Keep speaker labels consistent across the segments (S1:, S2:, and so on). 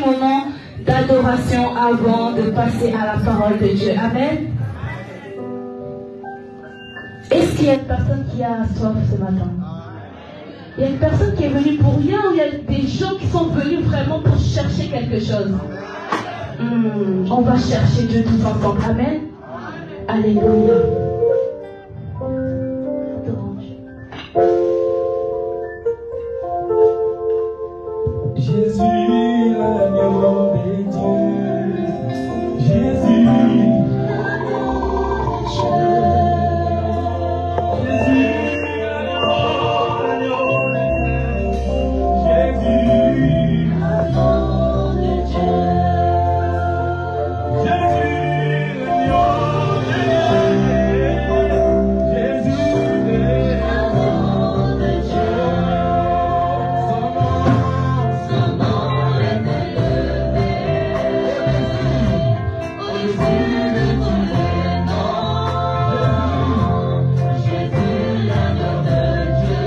S1: Moment d'adoration avant de passer à la parole de Dieu. Amen. Est-ce qu'il y a une personne qui a soif ce matin? Il y a une personne qui est venue pour rien ou il y a des gens qui sont venus vraiment pour chercher quelque chose? On va chercher Dieu tous ensemble. Amen. Alléluia.
S2: Jésus, l'agneau de Dieu. Jésus, l'agneau de Dieu. Jésus, l'agneau de Dieu. Jésus, l'agneau de Dieu. Jésus, l'agneau de Dieu. Jésus, l'agneau de Dieu.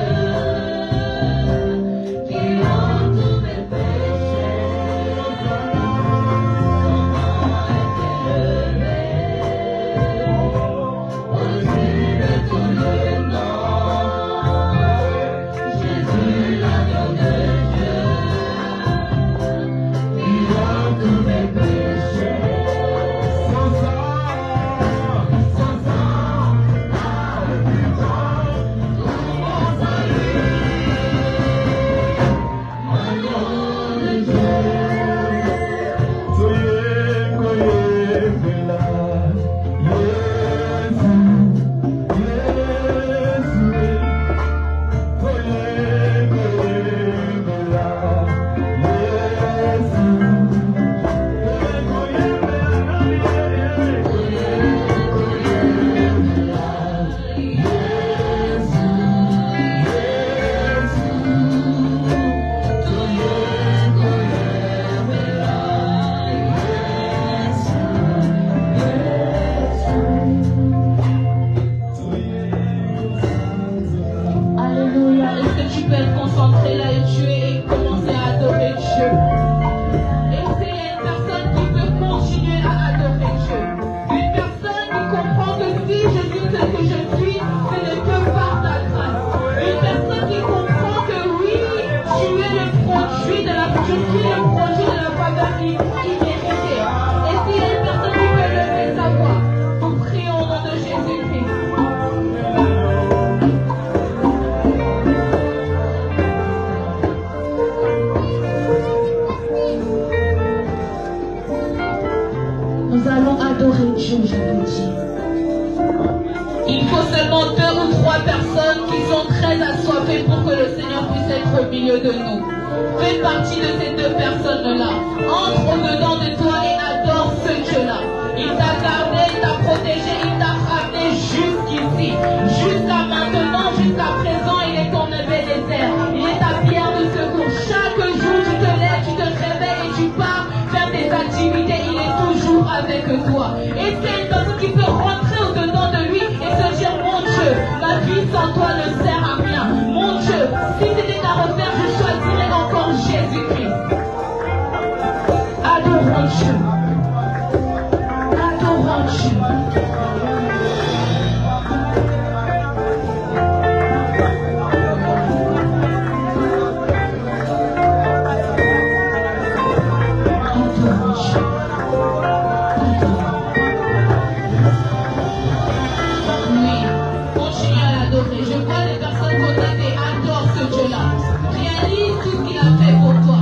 S1: Réalise tout ce qu'il a fait pour toi.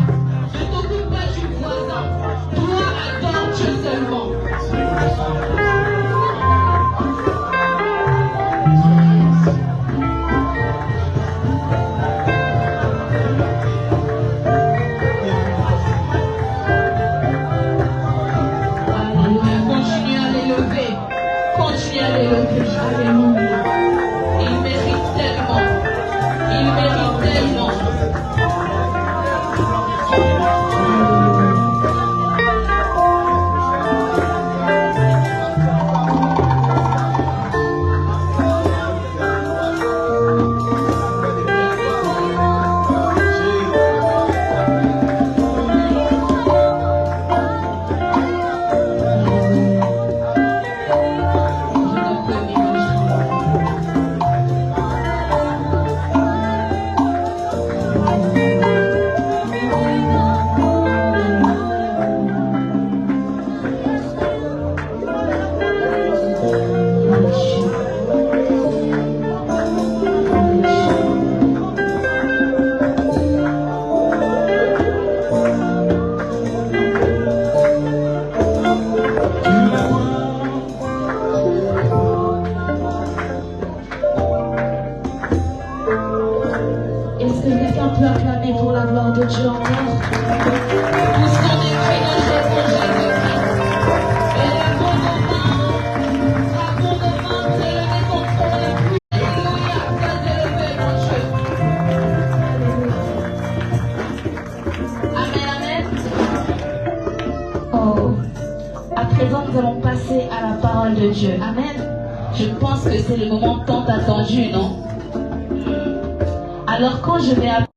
S1: Ne t'occupe pas du voisin. Toi, adore je rentre. Puisqu'on est pris dans le Jésus-Christ. Élevons nos mains, frappons nos mains, élevez ton front le plus. Alléluia, très élevé, mon Dieu. Amen, amen. Oh, à présent nous allons passer à la parole de Dieu. Amen. Je pense que c'est le moment tant attendu, non? Alors quand je vais appeler...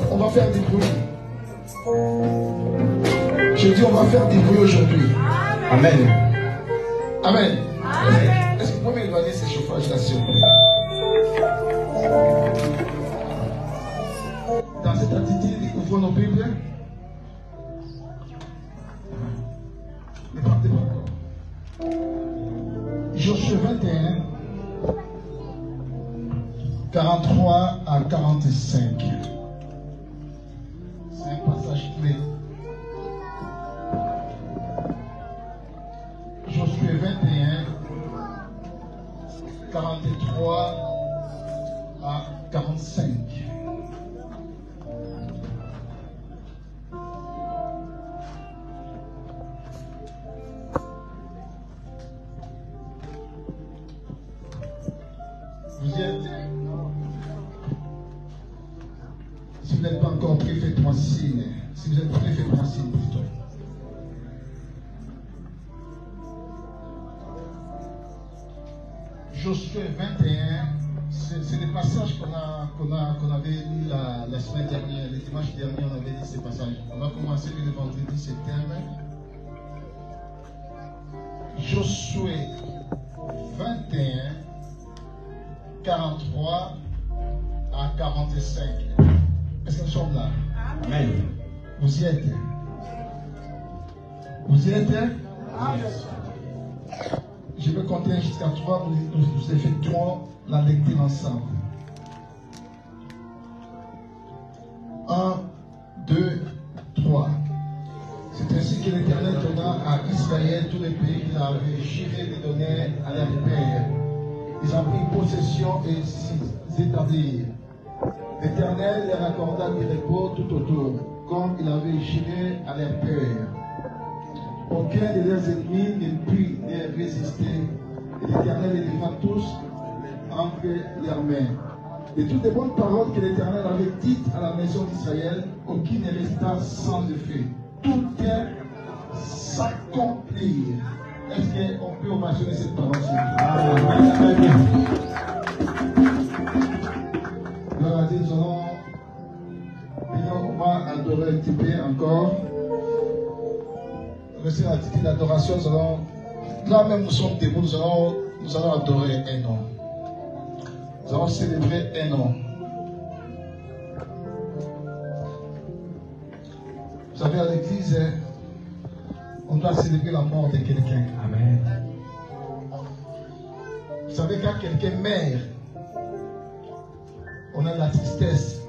S3: On va faire du bruit. Je dis on va faire du bruit aujourd'hui. Amen. Amen. Est-ce que vous pouvez m'éloigner ces chauffages là, s'il vous plaît? Dans cette attitude, ouvrons nos Bibles. Ne partez pas encore. Josué 21, 43 à 45. C'est un passage clé. Josué 21, 43 à 45. Vous y êtes? Si vous n'êtes pas encore prêt, faites-moi signe. Si vous êtes prêt, faites-moi signe plutôt. Josué 21, c'est des passages qu'on avait lu la semaine dernière, le dimanche dernier, on avait lu ces passages. On va commencer le vendredi, c'est terminé. Josué 21, 43 à 45. Est-ce que nous sommes là? Amen. Vous y êtes? Vous y êtes? Amen. Je vais compter jusqu'à 3, nous effectuons la lecture ensemble. 1, 2, 3. C'est ainsi que l'Éternel donna à Israël tous les pays qu'il avait juré de donner à leur père. Ils en prirent possession et s'y établirent. L'Éternel leur accorda du repos tout autour, comme il avait juré à leur père. Aucun de leurs ennemis ne put les résister. Et l'Éternel les livra tous entre leurs mains. Et toutes les bonnes paroles que l'Éternel avait dites à la maison d'Israël, aucune ne resta sans effet. Tout est s'accomplir. Est-ce qu'on peut ovationner cette parole? Alors, nous allons, on va adorer un petit peu encore. Rester dans l'attitude d'adoration, nous allons, là même nous sommes debout, nous allons adorer un nom. Nous allons célébrer un nom. Vous savez, à l'église, on doit célébrer la mort de quelqu'un. Amen. Vous savez, quand quelqu'un meurt, on a de la tristesse.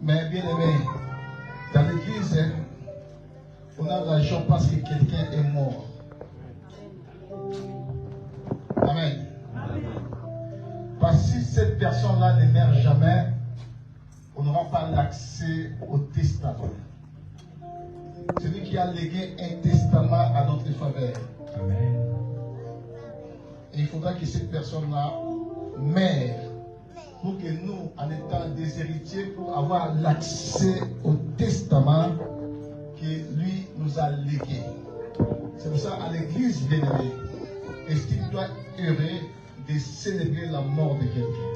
S3: Mais bien aimé, dans l'église, on a la joie parce que quelqu'un est mort. Amen. Parce que si cette personne-là ne meurt jamais, on n'aura pas l'accès au testament. Celui qui a légué un testament à notre faveur. Amen. Et il faudra que cette personne-là meure pour que nous, en étant des héritiers, pour avoir l'accès au testament que lui nous a légué. C'est pour ça, à l'église bien-aimée, est-ce qu'il doit heureux de célébrer la mort de quelqu'un?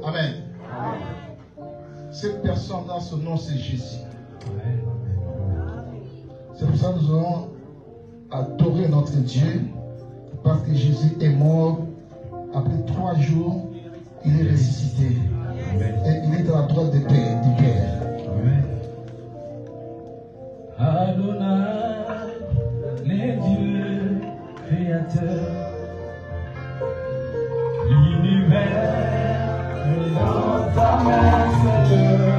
S3: Amen. Amen. Cette personne-là, son nom c'est Jésus. Amen. C'est pour ça que nous allons adorer notre Dieu, parce que Jésus est mort. Après 3 jours, il est ressuscité. Amen. Et il est à la droite du Père. Amen.
S2: Adonai, les dieux créateurs, l'univers est dans ta main, Seigneur.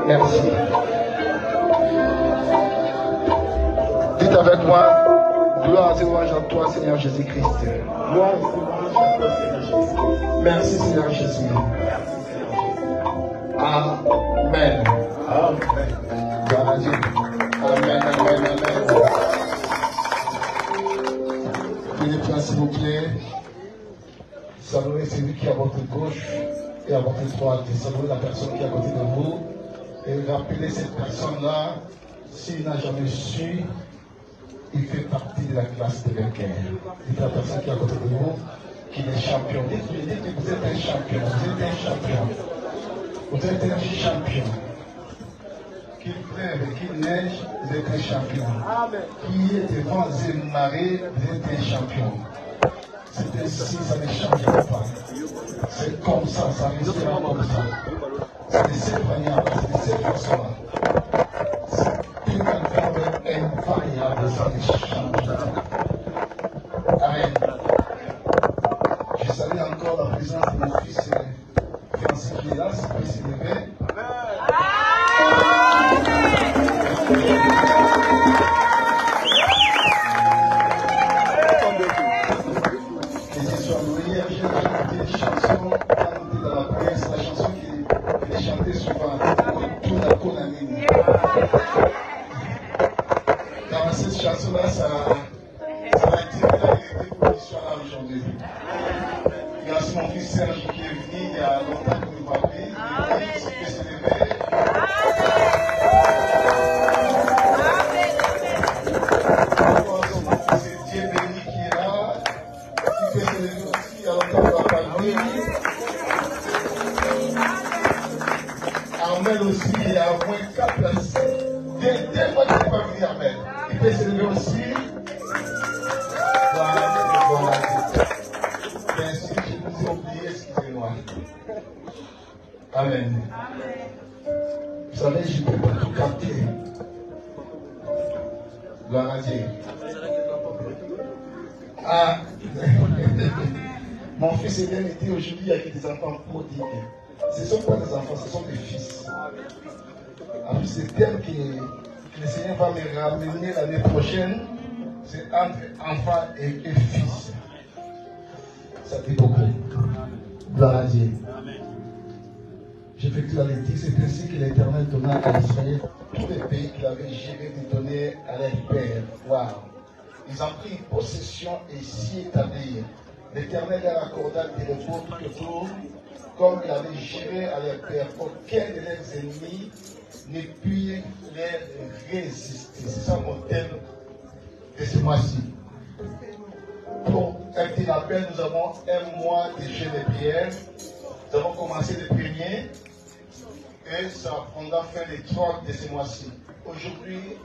S3: Merci. Dites avec moi, gloire et louange à toi, Seigneur Jésus-Christ. Gloire et louange à toi, Seigneur Jésus. Merci, Seigneur Jésus. Amen. Amen. Gloire à Dieu. Amen, amen, amen. Prenez place, s'il vous plaît. Saluez celui qui est à votre gauche et à votre droite. Saluez la personne qui est à côté de vous. Et rappelez cette personne-là, s'il n'a jamais su, il fait partie de la classe des vainqueurs. C'est la personne qui est à côté de vous, qui est champion. Dites-lui que vous êtes un champion. Vous êtes un champion. Vous êtes un champion. Qu'il pleuve, qu'il neige, vous êtes un champion. Qui est devant une marée, vous êtes un champion. C'est ainsi, ça ne changera pas. C'est comme ça, ça restera comme ça. C'est de cette manière-là, c'est de cette façon-là. C'est une alphabet incroyable, ça ne changera pas. Amen. Je salue encore la présence de mon fils Francis qui est là, s'il peut s'élever. Dans cette chanson-là, ça a été pour qu'il soit là aujourd'hui. Grâce à mon fils Serge qui est venu il y a longtemps que nous parlons, il peut se lever. C'est Dieu béni qui est là, il peut se lever aussi, il y a longtemps que nous parlons. Armel aussi, il y a au moins 4 places. Des fois, tu ne peux pas venir, Armel. Il peut se lever aussi. Voilà. Bien sûr, je vous ai oublié, excusez-moi. Amen. Vous savez, je ne peux pas tout capter. Gloire à Dieu. Ah, mon fils aîné me dit aujourd'hui, il y a des enfants prodigues. Ce ne sont pas des enfants, ce sont des fils. Alors, c'est tel que le Seigneur va me ramener l'année prochaine. C'est entre enfant et fils. Ça dit beaucoup. Gloire à Dieu. J'effectue la lecture. C'est ainsi que l'Éternel donna à Israël tous les pays qu'il avait gérés de donner à leur père. Waouh! Ils ont pris possession et s'y établirent. L'Éternel leur accorda des repos tout autour, comme il avait géré à leur père. Aucun de leurs ennemis ne put leur résister. C'est ça mon thème de ce mois-ci. Pour un petit rappel, nous avons un mois de jeûne et prière. Nous avons commencé le premier et ça prendra fin le 30 de ce mois-ci. Aujourd'hui,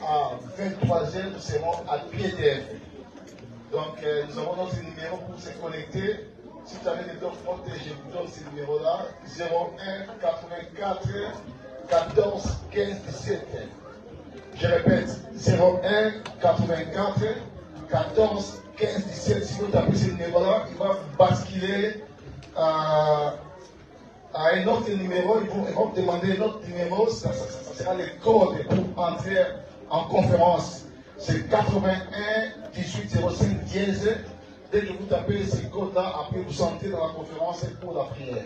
S3: à 23h, nous serons à pied d'œuvre. Donc, nous avons notre numéro pour se connecter. Si vous avez des autres notes, je vous donne ce numéro-là 01 84 14 15 17. Je répète 01 84 14 15 17. Si vous tapez ce numéro-là, il va basculer à un autre numéro. Ils vont vous demander un autre numéro. Ça sera le code pour entrer en conférence. C'est 81 18 05 dièse. Dès que vous tapez ce code-là, après vous entrez dans la conférence pour la prière.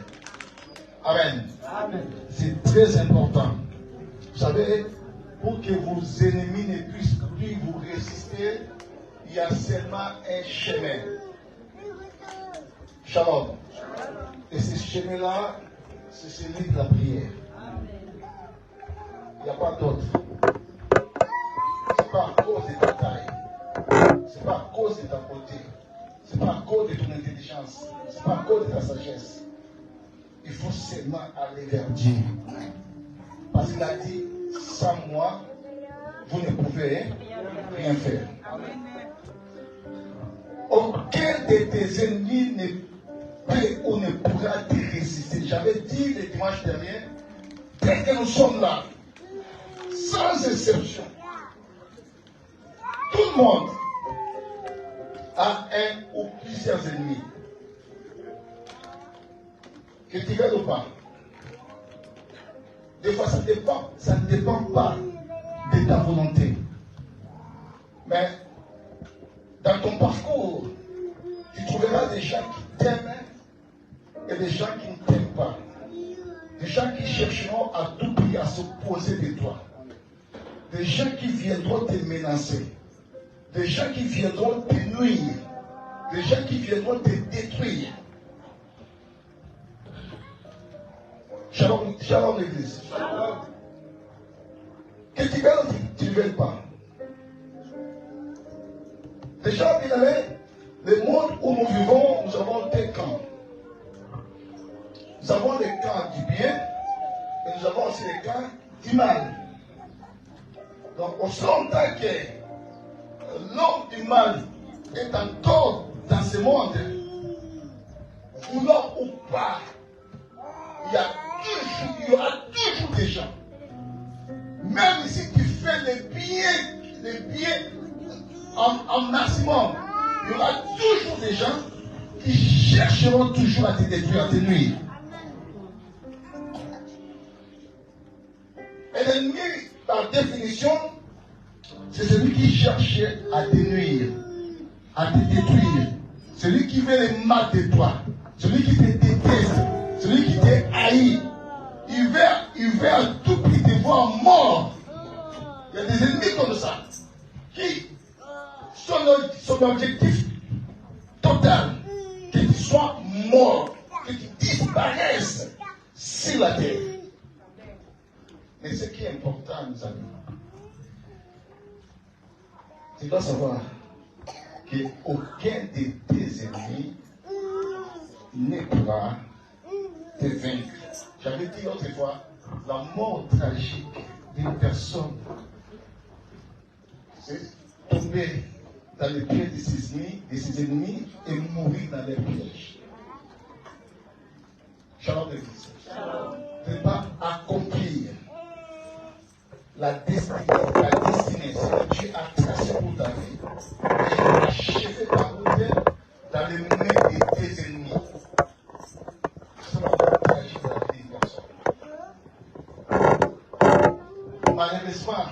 S3: Amen. Amen. C'est très important. Vous savez, pour que vos ennemis ne puissent plus vous résister, il y a seulement un chemin. Shalom. Et ce chemin-là, c'est celui de la prière. Il n'y a pas d'autre. Ce n'est pas à cause de ta taille. Ce n'est pas à cause de ta beauté. Ce n'est pas à cause de ton intelligence. Ce n'est pas à cause de ta sagesse. Il faut seulement aller vers Dieu. Parce qu'il a dit, sans moi, vous ne pouvez rien faire. Aucun de tes ennemis ne peut ou ne pourra te résister. J'avais dit le dimanche dernier, dès que nous sommes là, sans exception, tout le monde a un ou plusieurs ennemis. Que tu veuilles ou pas. Des fois, ça ne dépend pas de ta volonté. Mais dans ton parcours, tu trouveras des gens qui t'aiment et des gens qui ne t'aiment pas. Des gens qui chercheront à tout prix à s'opposer de toi. Des gens qui viendront te menacer. Des gens qui viendront te nuire. Des gens qui viendront te détruire. Shalom, shalom l'église. Que tu veuilles ou tu ne veuilles pas. Déjà, bien aimé, le monde où nous vivons, nous avons deux camps. Nous avons les camps du bien et nous avons aussi les camps du mal. Donc, aussi longtemps que l'homme du mal est encore dans ce monde, voulant ou pas, il y aura toujours des gens. Même si tu fais le bien en maximum, il y aura toujours des gens qui chercheront toujours à te détruire, à te nuire. Et l'ennemi, par définition, c'est celui qui cherche à te nuire, à te détruire. Celui qui veut le mal de toi, celui qui te déteste, celui qui te haït. Il veut à tout prix te voir mort. Il y a des ennemis comme ça qui son objectif total, que tu sois mort, que tu disparaisses sur la terre. Mais ce qui est important, mes amis, tu dois savoir qu'aucun de tes ennemis ne pourra te vaincre. J'avais dit l'autre fois, la mort tragique d'une personne, c'est tomber dans les pieds de ses ennemis et mourir dans les pièges. Shalom l'église. de ne pas accomplir la destinée que Dieu a tracée pour ta vie, et achever ta route dans les mains de tes ennemis. C'est la tragique de la vie d'une personne. Malheureusement,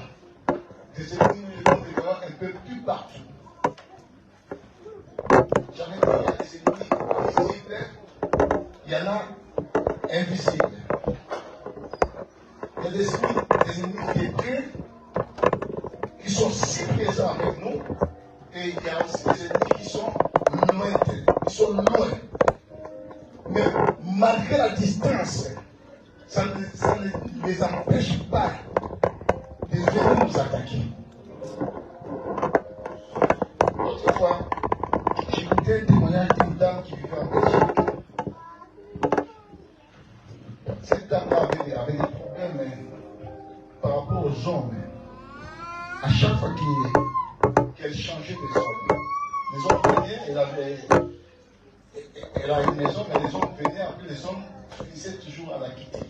S3: des ennemis nous les un peu plus partout. J'avais dit, il y a des ennemis visibles, il y en a invisibles. Il y a des ennemis vécus qui sont si présents avec nous, et il y a aussi des ennemis qui sont lointains, qui sont loin. Mais malgré la distance, ça ne les empêche pas de venir nous attaquer. Autrefois, j'écoutais un témoignage d'une dame qui vivait en Belgique. Cette dame-là avait des problèmes par rapport aux hommes. À chaque fois qu'elle changeait de hommes, les hommes venaient, elle a une maison, mais les hommes venaient, après les hommes finissaient toujours à la quitter.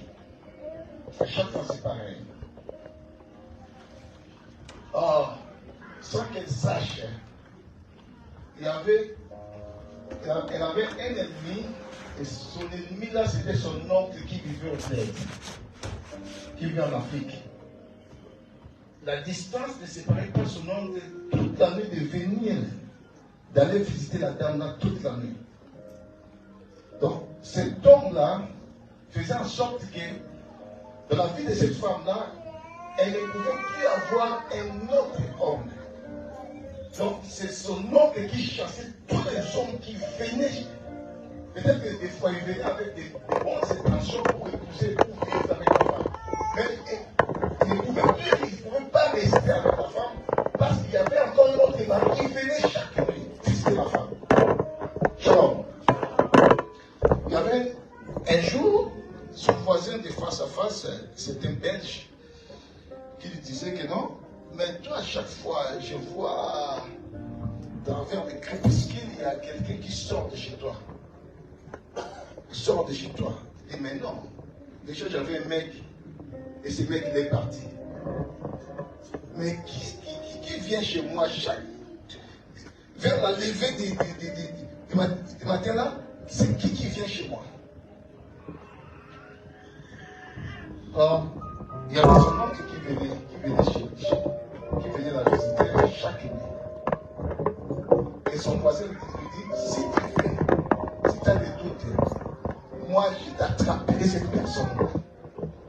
S3: À chaque fois, c'est pareil. Or, sans qu'elle sache, elle avait un ennemi, et son ennemi là, c'était son oncle qui vivait au bled, qui vivait en Afrique. La distance ne séparait pas son oncle toute l'année de venir, d'aller visiter la dame là toute l'année. Donc, cet homme-là faisait en sorte que, dans la vie de cette femme-là, elle ne pouvait plus avoir un autre homme. Donc, c'est son oncle qui chassait tous les hommes qui venaient. Peut-être que des fois, il venait avec des bonnes intentions pour épouser, pour vivre avec la femme. Mais il ne pouvait pas rester avec la femme parce qu'il y avait encore un autre mari qui venait chaque nuit visiter la femme. Shalom. Il y avait un jour, son voisin de face à face, c'était un Belge, qui lui disait que non, mais toi, à chaque fois, je vois dans le crépuscule, il y a quelqu'un qui sort de chez toi. Il sort de chez toi. Et mais non. Déjà, j'avais un mec, et ce mec, il est parti. Mais qui vient chez moi vers la levée du matin là, c'est qui vient chez moi? Or, il y avait son oncle qui venait la visiter chaque nuit. Et son voisin lui dit, si tu as des doutes, moi je t'attraperai cette personne-là.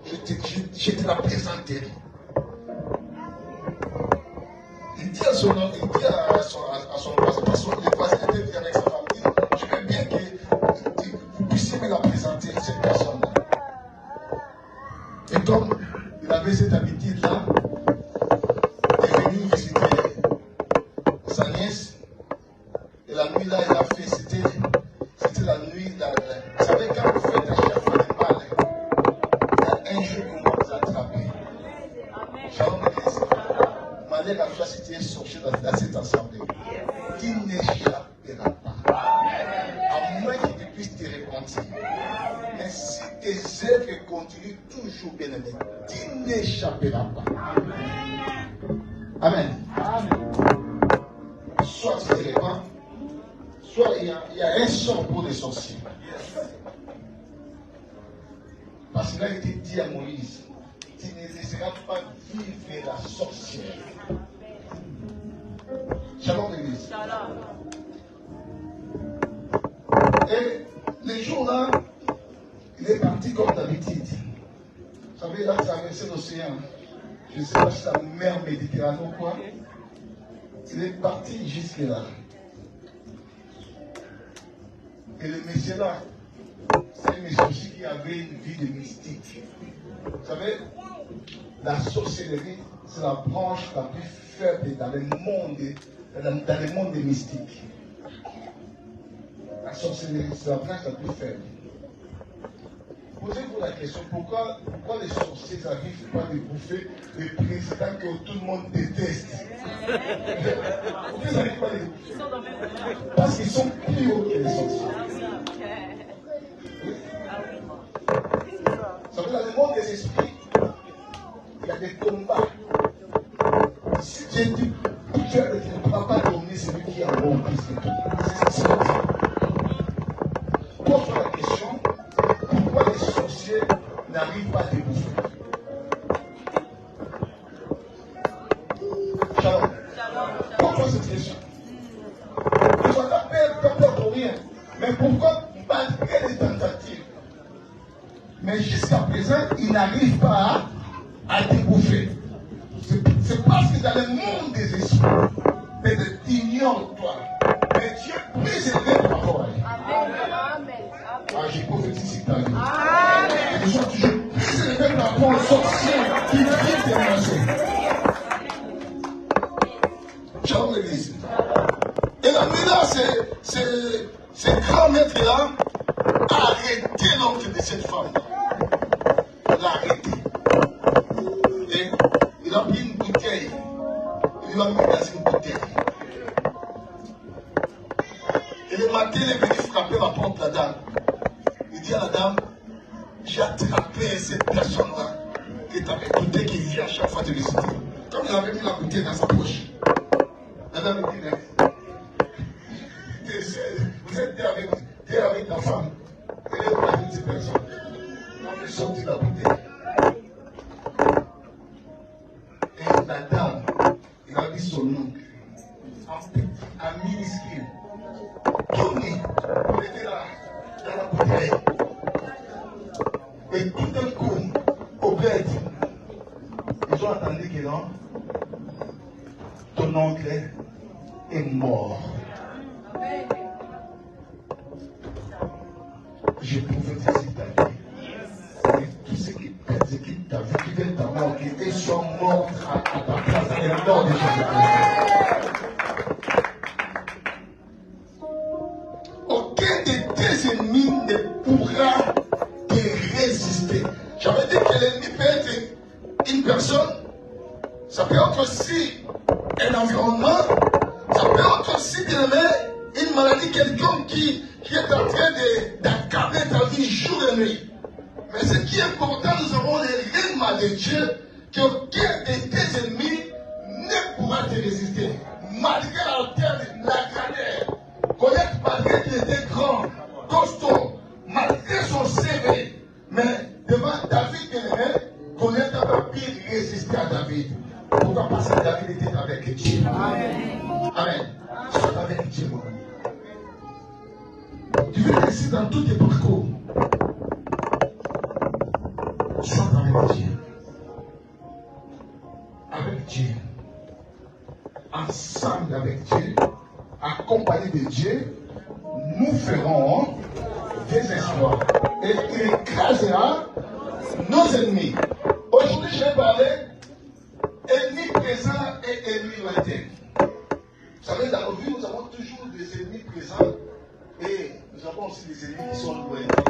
S3: Je te la présenterai. Il dit à son oncle, il dit à son voisin, parce que le voisin était venu avec sa famille, je veux bien que vous puissiez me la présenter, cette personne-là. Et comme il avait cette habitude-là, il est venu visiter sa nièce. Et la nuit là, il a fait, c'était la nuit. Vous savez, quand vous faites à chaque fois des mal, il y a un jour qu'on va vous attraper. Shalom l'église. Malgré la foi, si tu es sorti dans cette assemblée, tu n'échapperas pas. À moins que tu puisses te repentir. Mais si tes œuvres continuent toujours bien aimées, tu n'échapperas pas. Amen. Soit tu te répands, soit il y a un sort pour les sorciers. Parce qu'il a été dit à Moïse, tu ne laisseras pas vivre la sorcière. Shalom l'église. Et les jours là, il est parti comme d'habitude. Vous savez, là, traverser l'océan. Je ne sais pas si c'est la mer Méditerranée ou quoi. Il est parti jusque là. Et le monsieur là, c'est un monsieur aussi qui avait une vie de mystique. Vous savez, la sorcellerie, c'est la branche la plus faible dans le monde des mystiques. La sorcellerie, c'est la branche la plus faible. Posez-vous la question, pourquoi les sorciers n'arrivent pas à bouffer les présidents que tout le monde déteste? Pourquoi ils n'arrivent pas à les bouffer? Parce qu'ils sont plus hauts que les sorciers. Ça veut dire des esprits, il y a des combats. Si Dieu dit, tu ne pourras pas dominer celui qui est en haut plus que toi. C'est comme ça. Pose-toi la question, pourquoi les sorciers n'arrivent pas à te bouffer? Shalom. Pose-toi cette question. Ne sois pas peur pour rien. Mais pourquoi, malgré les tentatives, mais jusqu'à présent, ils n'arrivent pas à te bouffer? C'est parce que dans le monde des esprits, peut-être ignorent toi. Mais Dieu est plus élevé par rapport à lui. Ah, j'ai prophétisé ta vie. Ils sont toujours plus élevés par rapport aux sorciers qui viennent te menacer. Ciao l'église. Et là, maintenant, ces grands maîtres-là a arrêté l'oncle de cette femme. Il l'a arrêté. Et il a pris une bouteille. Il l'a mis dans une bouteille. Et le matin, il est venu frapper la porte de la dame. Il dit à la dame, j'ai attrapé cette personne-là qui t'avait écouté, qui vient à chaque fois te visiter. Comme il avait mis la bouteille dans sa poche. La dame me dit, mais vous êtes avec ta femme. Elle est pas une personne. On est sorti de la bouteille. Et la dame, il a mis son oncle, un minuscule. Tony, il était là, dans la bouteille. Et tout d'un coup, au bête, ils ont entendu que non, ton oncle est mort. Je prophétise ta vie. Et tous ceux qui persécutent ta vie, qui viennent ta mort, qui sont morts à ta place, dans le nom de Jésus-Christ. Aucun de tes ennemis ne pourra te résister. J'avais dit que l'ennemi peut être une personne, ça peut être aussi un environnement, ça peut être aussi, bien aimé, une maladie, quelqu'un qui est en train d'accabler ta vie jour et nuit. Mais ce qui est important, nous avons les règlements de Dieu, qu'aucun de tes ennemis ne pourra te résister. Malgré la grandeur, connaître malgré qu'il était grand, costaud, malgré son CV, mais devant David bien-aimé, connaître n'a pas pu résister à David. Pourquoi? Parce que David était avec Dieu. Amen. Amen. Sois avec Dieu, mon ami. Tu veux réussir dans tous tes parcours. Sois avec Dieu. Avec Dieu. Ensemble avec Dieu. Accompagné de Dieu, nous ferons des exploits. Et il écrasera nos ennemis. Aujourd'hui, je vais parler ennemis présents et ennemis lointains. Vous savez, dans nos vies, nous avons toujours des ennemis présents et nous avons aussi des ennemis qui sont lointains.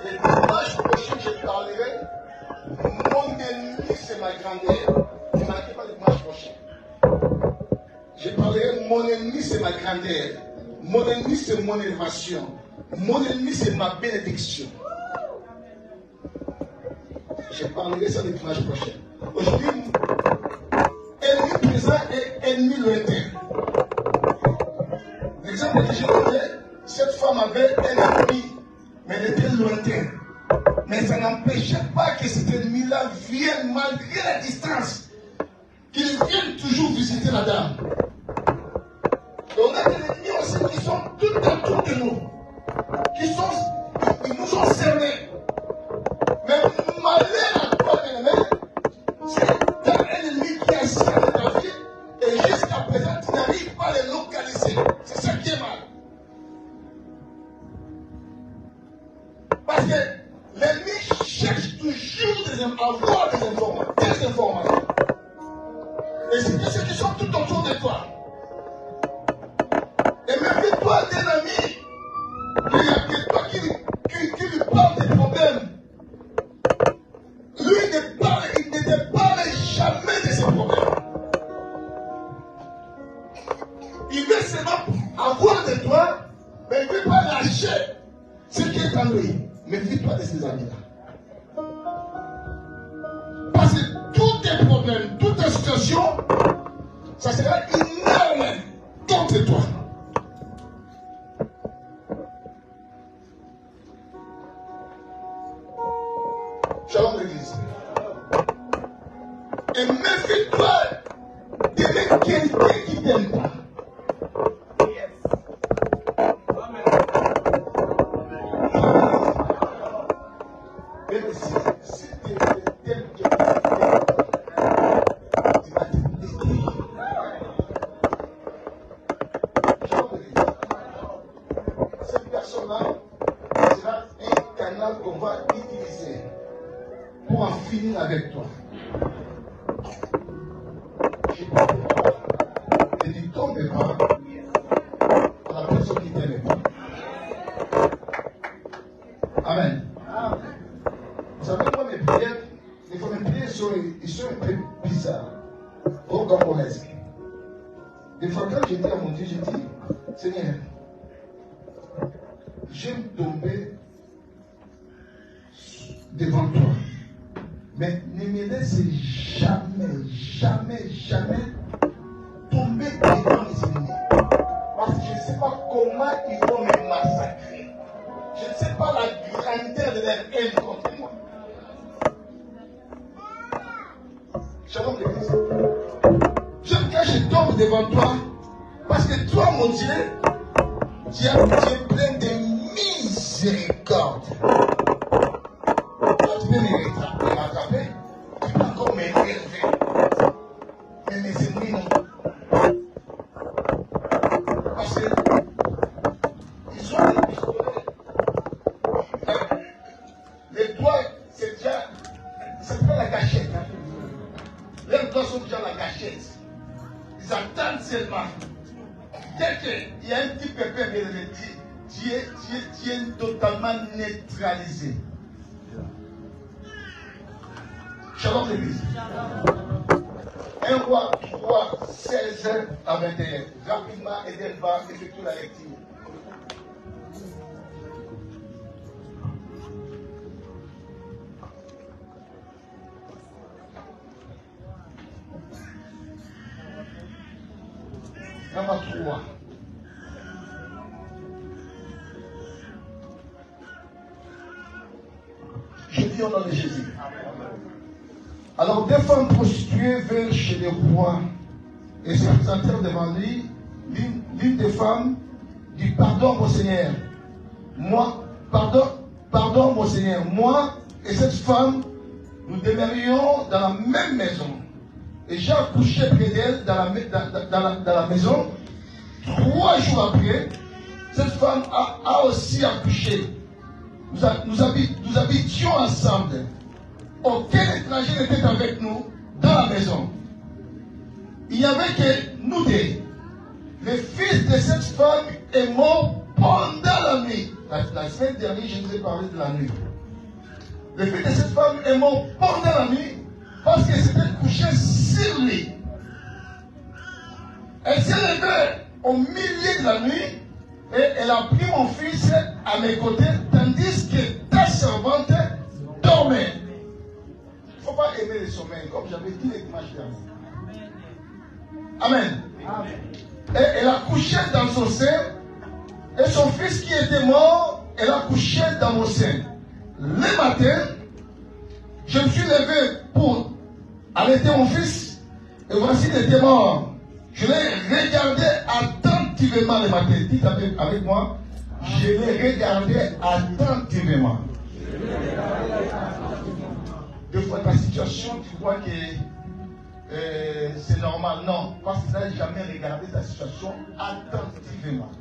S3: Et le dimanche prochain, je parlerai, mon ennemi, c'est ma grandeur. Ne manquez pas le dimanche prochain. Je parlerai, mon ennemi, c'est ma grandeur. Mon ennemi, c'est mon élévation. Mon ennemi, c'est ma bénédiction. Je parlerai ça le dimanche prochain. Aujourd'hui, ennemi présent et ennemi lointain. L'exemple que j'ai donné, cette femme avait un ennemi, mais elle était lointain. Mais ça n'empêchait pas que cet ennemi-là vienne malgré la distance, qu'il vienne toujours visiter la dame. Et on a des ennemis aussi qui sont tout autour de nous, qui nous ont cernés. Mais malheur à toi, bien-aimé, c'est un ennemi qui a cerné ta vie et jusqu'à présent tu n'arrives pas à les localiser. C'est ça qui est mal. Parce que l'ennemi cherche toujours à avoir des informations. Et c'est ceux qui sont tout autour de toi. Et même que toi, t'es un ami, il n'y a que toi qui lui parle des problèmes. Lui il ne te parle jamais de ses problèmes. Il veut seulement avoir de toi, mais il ne veut pas lâcher ce qui est en lui. Méfie-toi de ces amis-là. tes problèmes, toute ta situation, ça sera une arme contre toi. Shalom l'église. Et méfie-toi d'aimer quelqu'un qui ne t'aime pas. Même si tu aimes quelqu'un, tu vas te blesser. Shalom l'église. Cette personne-là sera un canal qu'on va utiliser pour en finir avec toi. Je parle de toi. Et ne tombe pas pour la personne qui t'aime pas. Amen. Vous savez, moi, mes prières, des fois, mes prières sont un peu bizarres, rocambolesques. Des fois, quand je dis à mon Dieu, je dis, Seigneur, j'aime tomber devant toi. Mais ne me laisse jamais, jamais, jamais tomber devant les ennemis. Parce que je ne sais pas comment ils vont me massacrer. Je ne sais pas la grandeur de leur haine contre moi. Shalom l'église. J'aime quand je tombe devant toi. Parce que toi, mon Dieu, tu es plein de miséricorde. Tu peux me rattraper, tu peux encore m'élever. Mais mes ennemis non. Parce que ils ont des pistolets. Les doigts, c'est pas la gâchette. Les doigts sont déjà la gâchette. Ils attendent seulement. Dès qu'il y a un petit pépin, tu es totalement neutralisé. Shalom l'église. 1 Roi 3, 16 à 21. Rapidement, Eden va effectuer la lecture. Number 3. Je dis au nom de Jésus. Alors des femmes prostituées vinrent chez le roi et se présentèrent devant lui. L'une des femmes dit, pardon mon Seigneur, moi, pardon mon Seigneur, moi et cette femme, nous demeurions dans la même maison. Et j'ai accouché près d'elle dans la maison. 3 jours après, cette femme a aussi accouché. Nous habitions ensemble. Aucun étranger n'était avec nous dans la maison. Il n'y avait que nous deux. Le fils de cette femme est mort pendant la nuit. La semaine dernière, je vous ai parlé de la nuit. Le fils de cette femme est mort pendant la nuit parce qu'elle s'était couchée sur lui. Elle s'est levée au milieu de la nuit et elle a pris mon fils à mes côtés tandis que ta servante dormait. Il ne faut pas aimer le sommeil, comme j'avais dit les dimanches derniers. Amen. Amen. Et elle a couché dans son sein, et son fils qui était mort, elle a couché dans mon sein. Le matin, je me suis levé pour allaiter mon fils, et voici il était mort. Je l'ai regardé attentivement le matin. Dites avec moi, je l'ai regardé attentivement. Des fois, ta situation, tu crois que c'est normal. Non, parce que tu n'as jamais regardé ta situation attentivement.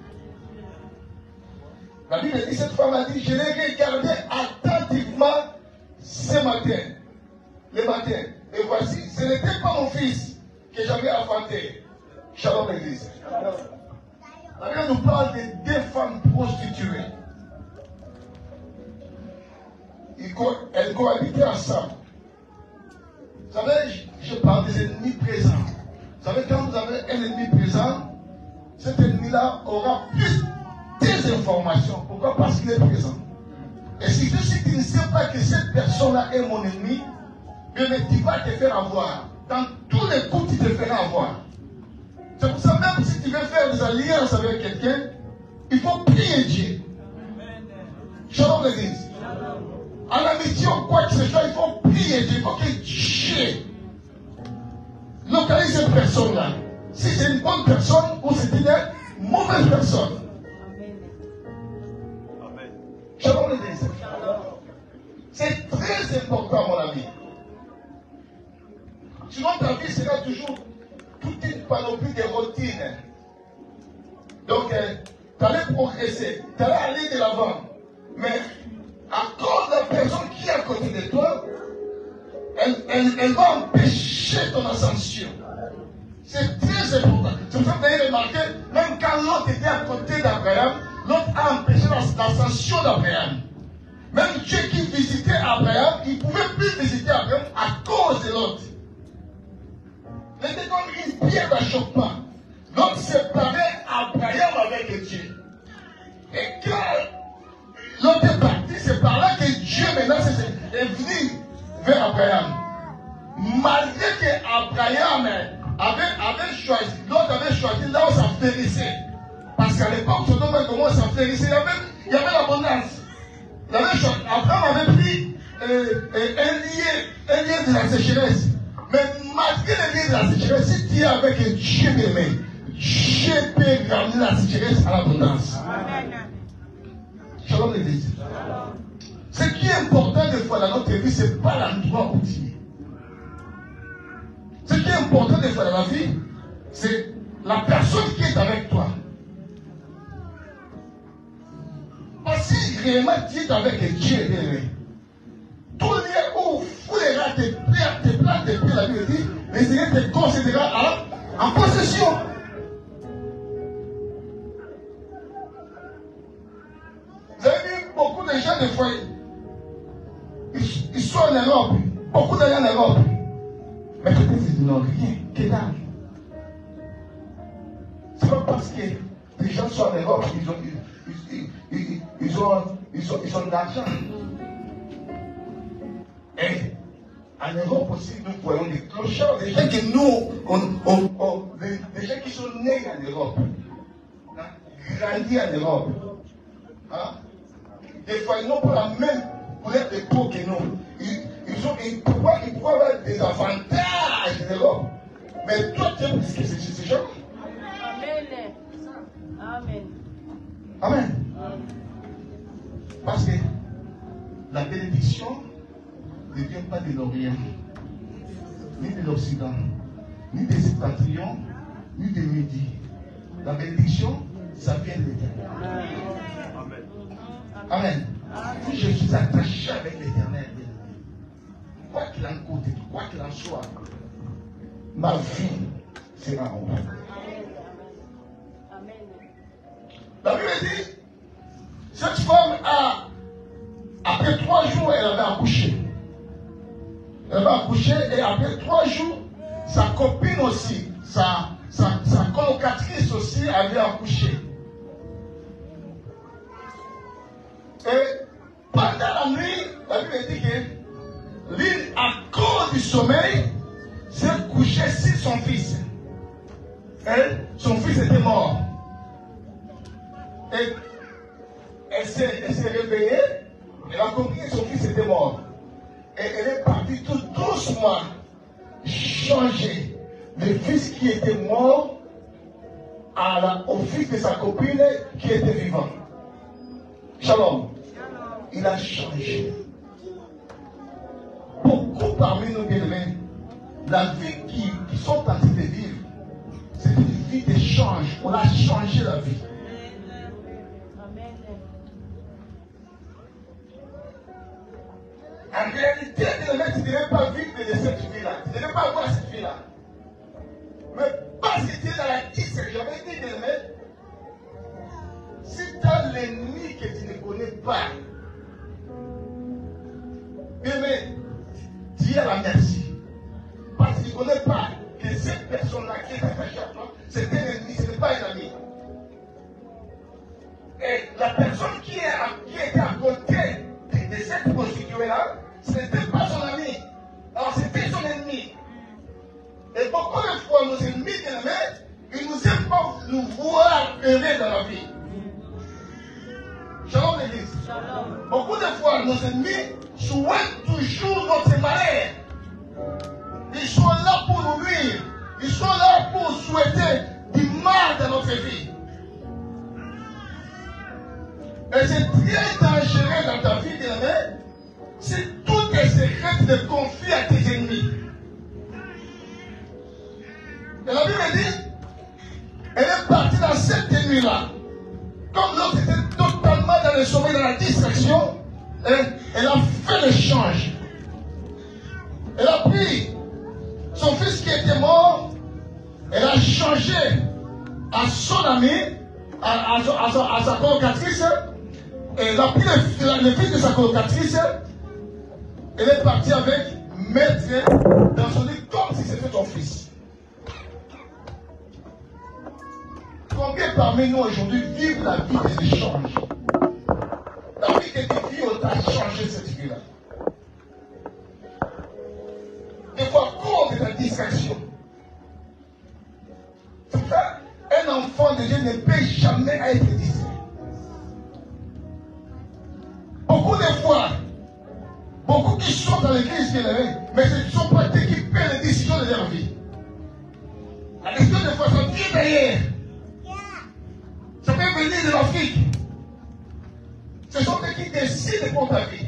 S3: La Bible dit, cette femme a dit, je l'ai regardé attentivement ce matin. Le matin. Et voici, ce n'était pas mon fils que j'avais enfanté. Shalom l'église. La Bible nous parle de 2 femmes prostituées. Elles cohabitaient ensemble. Vous savez, je parle des ennemis présents. Vous savez, quand vous avez un ennemi présent, cet ennemi-là aura plus des informations. Pourquoi? Parce qu'il est présent. Et si tu ne sais pas que cette personne-là est mon ennemi, Mais tu vas te faire avoir. Dans tous les coups, tu te feras avoir. C'est pour ça, même si tu veux faire des alliances avec quelqu'un, il faut prier Dieu. Shalom l'église. En amitié ou quoi que ce soit, il faut prier Dieu. Il faut que Dieu localise cette personne-là. Si c'est une bonne personne ou c'est une mauvaise personne. Shalom l'église. C'est très important, mon ami. Sinon, ta vie sera toujours toute une panoplie de routines. Donc, tu allais progresser, tu allais aller de l'avant. Mais à cause de la personne qui est à côté de toi, elle va empêcher ton ascension. C'est très important. C'est pour ça que vous avez remarqué, même quand l'autre était à côté d'Abraham, l'autre a empêché l'ascension d'Abraham. Même Dieu qui visitait Abraham, il ne pouvait plus visiter Abraham à cause de l'autre. C'était comme une pierre d'achoppement. L'autre séparait Abraham avec Dieu. Et quand l'autre est parti, c'est par là que Dieu maintenant est venu vers Abraham. Malgré que Abraham avait choisi, l'autre avait choisi là où ça flérissait. Parce qu'à l'époque, Sodome et Gomorrhe, ça flérissait. Il y avait l'abondance. Abraham avait pris un lien de la sécheresse. Mais malgré le lien de la sécheresse, si tu es avec un Dieu aimé, Dieu peut ramener la sécheresse à l'abondance. Shalom l'église. Ce qui est important des fois dans notre vie, ce n'est pas l'endroit où tu es. Ce qui est important des fois dans la vie, c'est la personne qui est avec toi. Parce que si réellement tu es avec Dieu aimé, tout lieu où foulera tes plans, tes pieds, la Bible dit, le Seigneur te considérera en possession. Vous avez vu beaucoup de gens, des fois, ils sont en Europe, beaucoup d'ailleurs en Europe. Mais peut-être ils n'ont rien, que dalle. C'est pas parce que les gens sont en Europe, ils ont de l'argent. Et en Europe aussi, nous voyons des clochards, des gens que nous, des gens qui sont nés en Europe, hein, grandis en Europe. Hein. Des fois, ils n'ont pas la même couleur de peau que nous. Ils pourraient avoir des avantages en Europe. Mais toi, tu es plus que ces gens.
S2: Amen. Amen.
S3: Amen. Parce que la bénédiction ne vient pas de l'Orient, ni de l'Occident, ni des septentrions, ni de Midi. La bénédiction, ça vient de l'Éternel. Amen. Si je suis attaché avec l'Éternel, quoi qu'il en coûte, quoi qu'il en soit, ma vie sera en haut. La Bible dit, cette femme après 3 jours, elle avait accouché. Elle avait accouché et après 3 jours, sa copine aussi, sa colocatrice aussi avait accouché. Et pendant la nuit, la Bible dit que l'île, à cause du sommeil, s'est couchée sur son fils. Et son fils était mort. Et elle s'est réveillée, elle a compris que son fils était mort. Et elle est partie tout doucement changer le fils qui était mort au fils de sa copine qui était vivant. Shalom. Il a changé. Beaucoup parmi nous bien-aimés, la vie qu'ils sont en train de vivre, c'est une vie d'échange. On a changé la vie. En réalité, tu ne devais pas vivre de cette vie-là. Tu ne devais pas avoir cette vie-là. Mais parce que tu es dans la 10, j'avais dit, si tu as l'ennemi que tu ne connais pas, mais dis à la merci. Parce que tu ne connais pas que cette personne-là qui est attachée à toi, c'est un ennemi, ce n'est pas un ami. Et la personne qui était à côté de cette prostituée-là, ce n'était pas son ami. Alors c'est nous souhaiter du mal dans notre vie. Et c'est très dangereux dans ta vie, bien-aimé, si tout est secret de confier à tes ennemis. Et la Bible dit, elle est partie dans cette nuit-là. Comme l'autre était totalement dans le sommeil, dans la distraction, elle a fait l'échange. Elle a pris son fils qui était mort, elle a changé à son ami, à sa colocatrice. Elle a pris le fils de sa colocatrice. Elle est partie avec maître dans son lit comme si c'était son fils. Combien parmi nous aujourd'hui vivent la vie des échanges? La vie que tu vis, on t'a changé cette vie-là. Des fois, contre ta distraction. C'est ça, un enfant de Dieu ne peut jamais être distrait. Beaucoup de fois, beaucoup qui sont dans l'église, mais ce ne sont pas eux qui prennent les décisions de leur vie. La décision de fois, ça vient derrière. Ça peut venir de l'Afrique. Ce sont eux qui décident pour ta vie.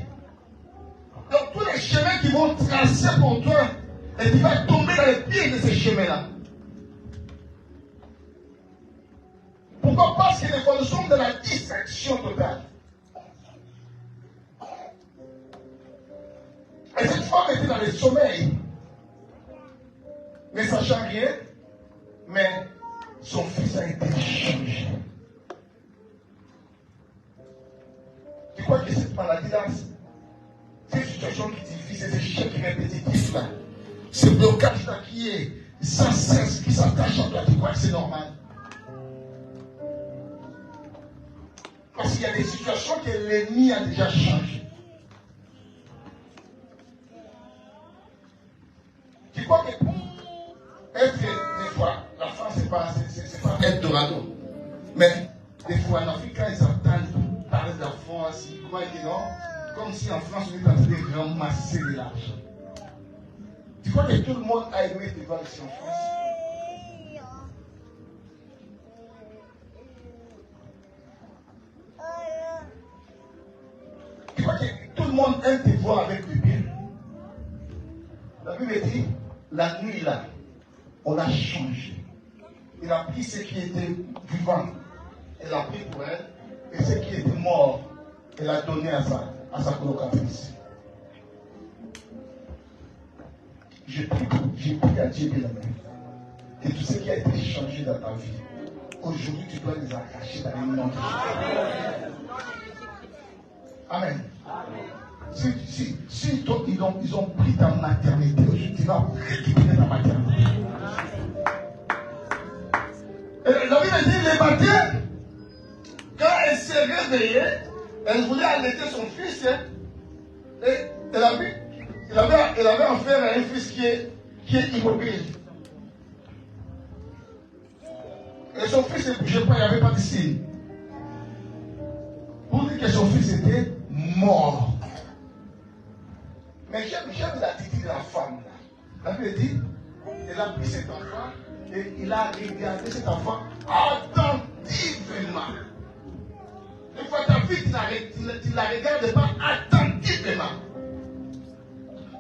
S3: Donc tous les chemins qui vont tracer pour toi, et tu vas tomber dans les pieds de ces chemins-là. Pourquoi? Parce que des fois nous sommes dans la distraction totale. Et cette femme était dans le sommeil, ne sachant rien, mais son fils a été changé. Tu crois que cette maladie-là, cette situation qui est difficile, ces échecs répétitifs là, ce blocage-là qui est sans cesse, qui s'attache à toi, tu crois que c'est normal? Parce qu'il y a des situations que l'ennemi a déjà changées. Tu crois que être, des fois, la France, c'est pas Eldorado. Mais des fois, en Afrique, quand ils entendent parler de la France, ils croient que non, comme si en France, on est en train de ramasser de l'argent. Tu crois que tout le monde a aimé te voir ici en France? Tu crois que tout le monde aime te voir avec du bien? La Bible dit, la nuit là, on l'a changé. Il a pris ce qui était vivant, elle a pris pour elle, et ce qui était mort, elle a donné à sa colocatrice. J'ai pris à Dieu bien la main. Et tout ce qui a été changé dans ta vie, aujourd'hui tu dois les arracher dans le nom de Jésus. Amen. Si ils ont pris ta maternité, aujourd'hui tu vas récupérer ta maternité. Et la Bible dit, le matin, quand elle s'est réveillée, elle voulait allaiter son fils, et elle avait affaire à un fils qui est immobile. Et son fils ne bougeait pas, il n'y avait pas de signe. Pour dire que son fils était mort. Mais j'aime l'attitude de la femme là. La Bible dit, elle a pris cet enfant et il a regardé cet enfant attentivement. Une fois ta vie, tu ne la regardes pas attentivement.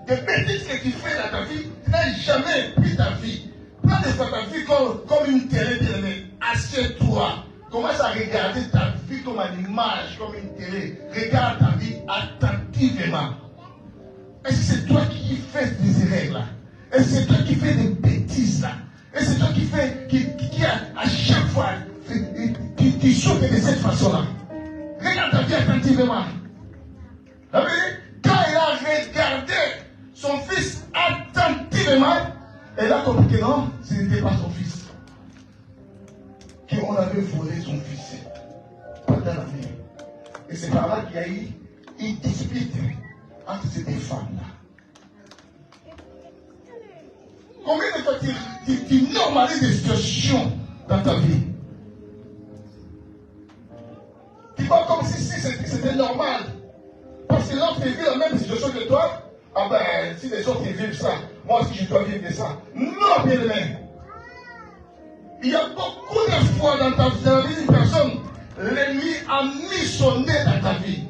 S3: Des bêtises que tu fais dans ta vie, tu n'as jamais pris ta vie. Prends des fois ta vie comme une télé bien-aimée. Assieds-toi. Commence à regarder ta vie comme une image, comme une télé. Regarde ta vie attentivement. Est-ce que c'est toi qui fais des erreurs là? Est-ce que c'est toi qui fais des bêtises là? Est-ce que c'est toi qui fais, qui à chaque fois, tu souffres de cette façon-là? Regarde ta vie attentivement. Quand elle a regardé son fils attentivement, elle a compris que non, ce n'était pas son fils. Qu'on avait volé son fils pendant la nuit. Et c'est par là qu'il y a eu une dispute entre ces deux femmes-là. Combien de fois tu normalises des situations dans ta vie? Tu vois comme si c'était normal. Parce que l'autre vit la même situation que toi. Ah ben, si les autres vivent ça, moi aussi je dois vivre de ça. Non, bien aimé. Il y a beaucoup de fois dans la vie d'une personne, l'ennemi a mis son nez dans ta vie.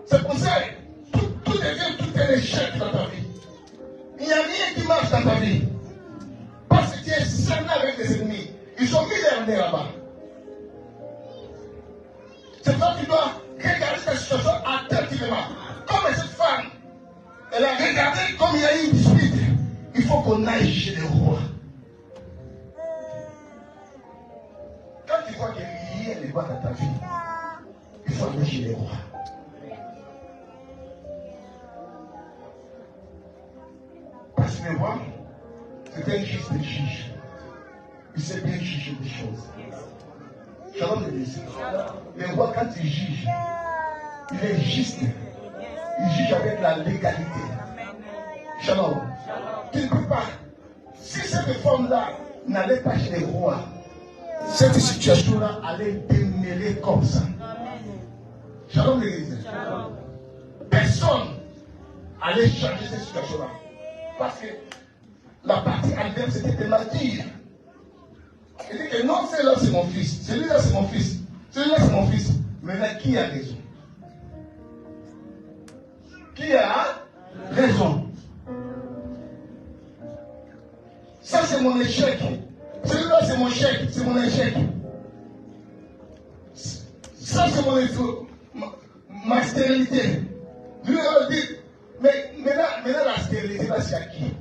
S3: C'est pour ça que tout devient tout un échec dans ta vie. Il n'y a rien qui marche dans ta vie. Parce que tu es cerné avec les ennemis. Ils ont mis leur nez là-bas. C'est toi qui dois regarder ta situation attentivement. Comme cette femme, elle a regardé comme il y a eu une dispute. Il faut qu'on aille chez le roi. Quand tu vois que rien ne va dans ta vie, il faut aller chez le roi. Parce que le roi, c'est un juste juge. Il sait bien juger des choses. Shalom l'église. Le roi, quand il juge, il est juste. Il juge avec la légalité. Shalom. Tu ne peux pas. Si cette femme-là n'allait pas chez les rois, cette situation-là allait démêler comme ça. Shalom l'église. Personne allait changer cette situation-là. Parce que la partie adverse était tellement dure. Il dit que non, celui-là c'est mon fils, celui-là c'est mon fils, celui-là c'est mon fils. Maintenant, qui a raison? Qui a raison? Ça c'est mon échec. Celui-là c'est mon échec, c'est mon échec. Ça c'est ma stérilité. Lui il dit, mais maintenant la stérilité là c'est à qui?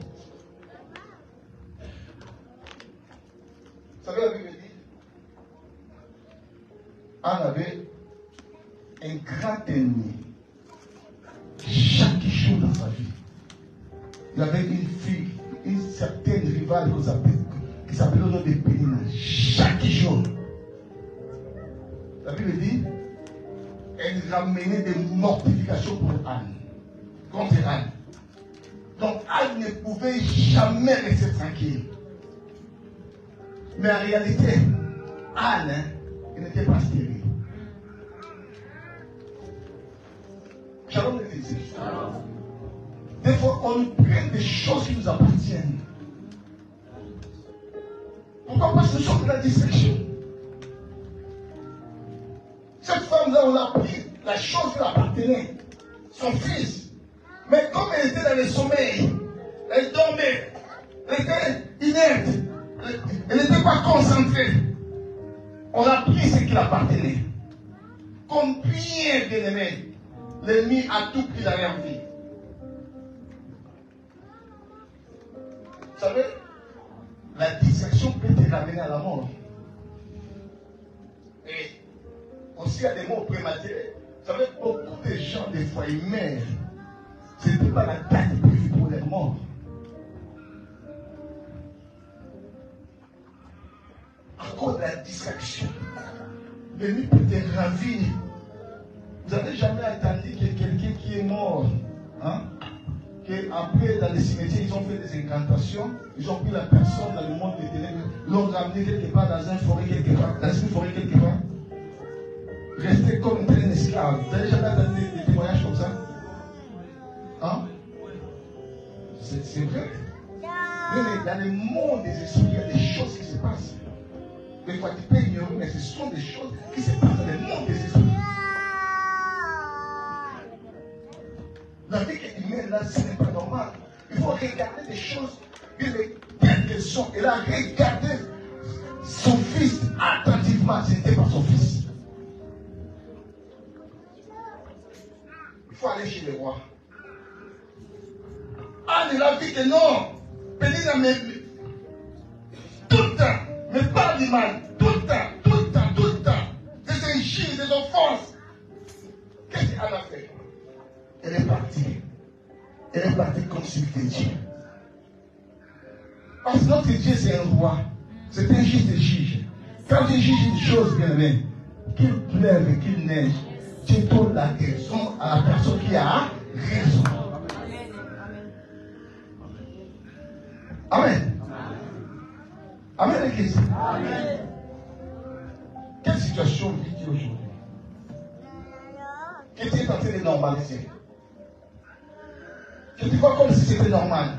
S3: Vous savez, la Bible dit, Anne avait un grand ennemi chaque jour dans sa vie. Il avait une fille, une certaine rivale qui s'appelait au nom de Pénina. Chaque jour. La Bible dit, elle ramenait des mortifications pour Anne, contre Anne. Donc Anne ne pouvait jamais rester tranquille. Mais en réalité, Anne, elle n'était pas stérile. Shalom l'église. Des fois, on prend des choses qui nous appartiennent. Pourquoi? Parce que nous sommes de la distraction. Cette femme-là, on a pris la chose qui lui appartenait, son fils. Mais comme elle était dans le sommeil, elle dormait, elle était inerte. Elle n'était pas concentrée. On a pris ce qui appartenait. Combien d'ennemis l'ennemi a tout pris dans leur vie? Vous savez, la distraction peut te ramener à la mort. Et aussi à des morts prématurés. Vous savez, beaucoup de gens, des fois, ils meurent. Ce n'était pas la date prévue pour leur mort. À cause de la distraction, l'ennemi peut te ravir. Vous n'avez jamais entendu que quelqu'un qui est mort, hein, qu'après dans les cimetières, ils ont fait des incantations, ils ont pris la personne dans le monde des ténèbres, l'ont ramené quelque part dans une forêt quelque part, resté comme un esclave. Vous n'avez jamais entendu des témoignages comme ça? Hein? C'est vrai. Mais dans le monde des esprits, il y a des choses qui se passent. Mais quoi, tu peux ignorer, mais ce sont des choses qui se passent dans le monde des esprits. La vie humaine, là, ce n'est pas normal. Il faut regarder des choses, quelles qu'elles sont. Elle a regardé son fils attentivement. Ce n'était pas son fils. Il faut aller chez les rois. Anne, il a dit que non. Pénina, mais tout le temps. Mais pas du mal, tout le temps, des injures, des offenses. Qu'est-ce qu'elle a fait? Elle est partie consulter Dieu. Parce que notre Dieu c'est un roi, c'est un juste juge. Quand il juge une chose, bien aimé, qu'il pleuve, qu'il neige, Dieu donne la raison à la personne qui a raison. Amen. Amen, l'église. Amen. Quelle situation vis-tu aujourd'hui? Que tu es en train de normaliser? Que tu vois comme si c'était normal?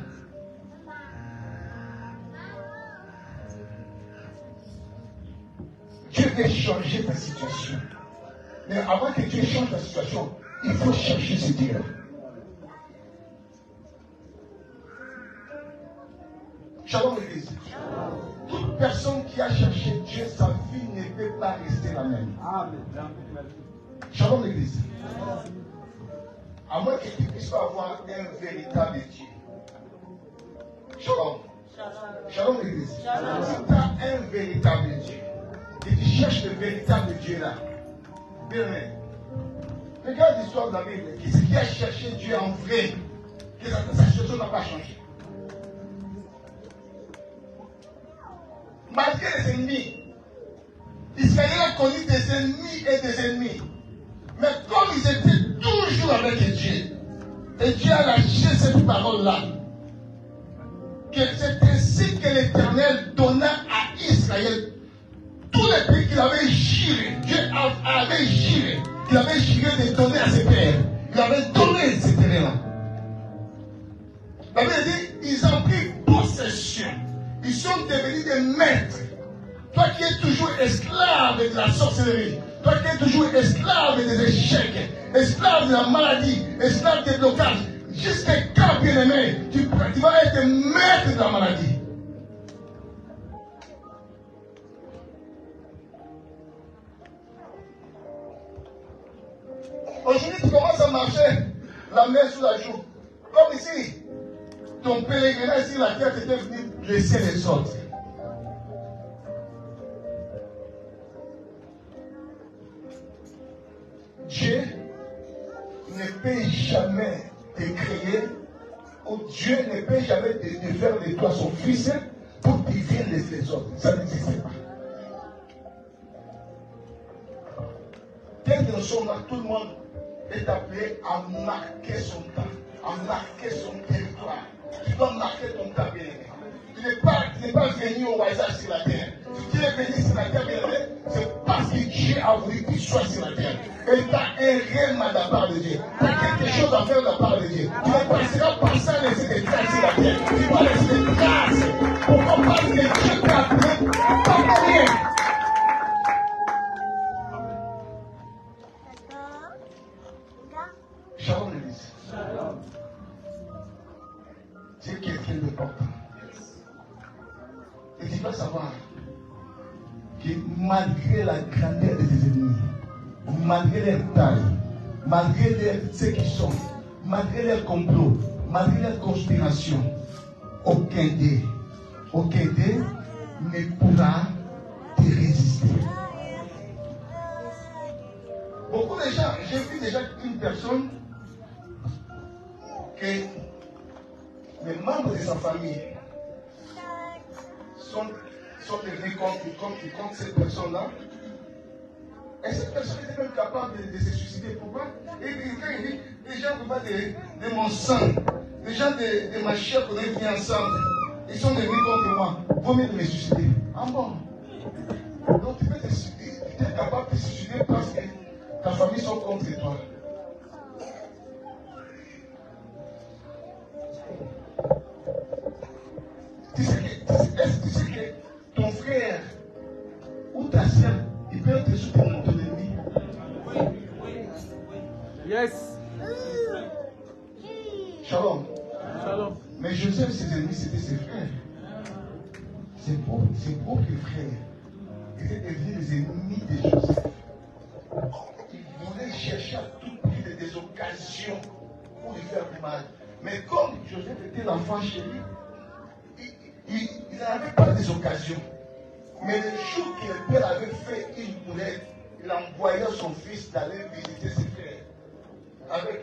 S3: vais changer ta situation. Mais avant que Dieu change ta situation, il faut chercher ce Dieu. Shalom l'église. Toute personne qui a cherché Dieu, sa vie ne peut pas rester la même. Shalom l'église. À moins que tu puisses pas avoir un véritable Dieu. Shalom. Shalom l'église. Si tu as un véritable Dieu, et tu cherches le véritable Dieu là, bien aimé, regarde l'histoire de la Bible. Qui a cherché Dieu en vrai, que sa situation n'a pas changé. Malgré les ennemis, Israël a connu des ennemis et des ennemis. Mais comme ils étaient toujours avec Dieu, et Dieu a lâché cette parole-là, que c'est ainsi que l'Éternel donna à Israël tous les pays qu'il avait juré. Dieu avait juré. Il avait juré de donner à ses pères. Il avait donné ces terrains-là. La Bible dit, ils ont pris possession. Ils sont devenus des maîtres. Toi qui es toujours esclave de la sorcellerie, toi qui es toujours esclave des échecs, esclave de la maladie, esclave des blocages, jusqu'à quand, bien aimé, tu vas être maître de la maladie. Aujourd'hui, tu commences à marcher la main sous la joue. Comme ici, ton pèlerinage sur la terre t'était venu laisser les autres. Dieu ne peut jamais te créer, ou Dieu ne peut jamais te faire de toi son fils pour que tu viennes les autres. Ça n'existe pas. Dès que nous sommes là, tout le monde est appelé à marquer son temps, à marquer son territoire. Tu dois marquer ton temps, bien aimé. Tu n'es pas venu au hasard sur la terre. Si tu es venu sur la terre, bien aimé, c'est parce que Dieu a voulu que tu sois sur la terre. Et tu as un réellement de la part de Dieu. Tu as quelque chose à faire de la part de Dieu. Tu ne passeras pas sans laisser des traces sur la terre. Tu dois laisser des traces. Pourquoi? Parce que Dieu t'a appelé pas pour rien. Shalom l'église. C'est quelqu'un d'important. Et tu dois savoir que malgré la grandeur de tes ennemis, malgré leur taille, malgré ce qu'ils sont, malgré leurs complots, malgré leurs conspirations, aucun d'eux ne pourra te résister. Beaucoup de gens, j'ai vu déjà une personne que les membres de sa famille sont devenus contre cette personne-là. Et cette personne était même capable de se suicider. Pourquoi? Et quand il dit, les gens de mon sang, les gens de ma chair qu'on est venus ensemble, ils sont devenus contre moi. Vaut mieux de me suicider. Ah bon? Donc tu es capable de te suicider parce que ta famille sont contre toi. Tu sais que ton frère ou ta soeur, il peut être soutenir ton ennemi.
S2: Yes.
S3: Shalom.
S2: Shalom.
S3: Mais Joseph, ses ennemis, c'était ses frères. Ses propres frères étaient devenus les ennemis de Joseph. Ils voulaient chercher à tout prix des occasions pour lui faire du mal. Mais comme Joseph était l'enfant chéri, il n'avait pas des occasions. Mais le jour que le père avait fait une boulette, il envoyait son fils d'aller visiter ses frères. Avec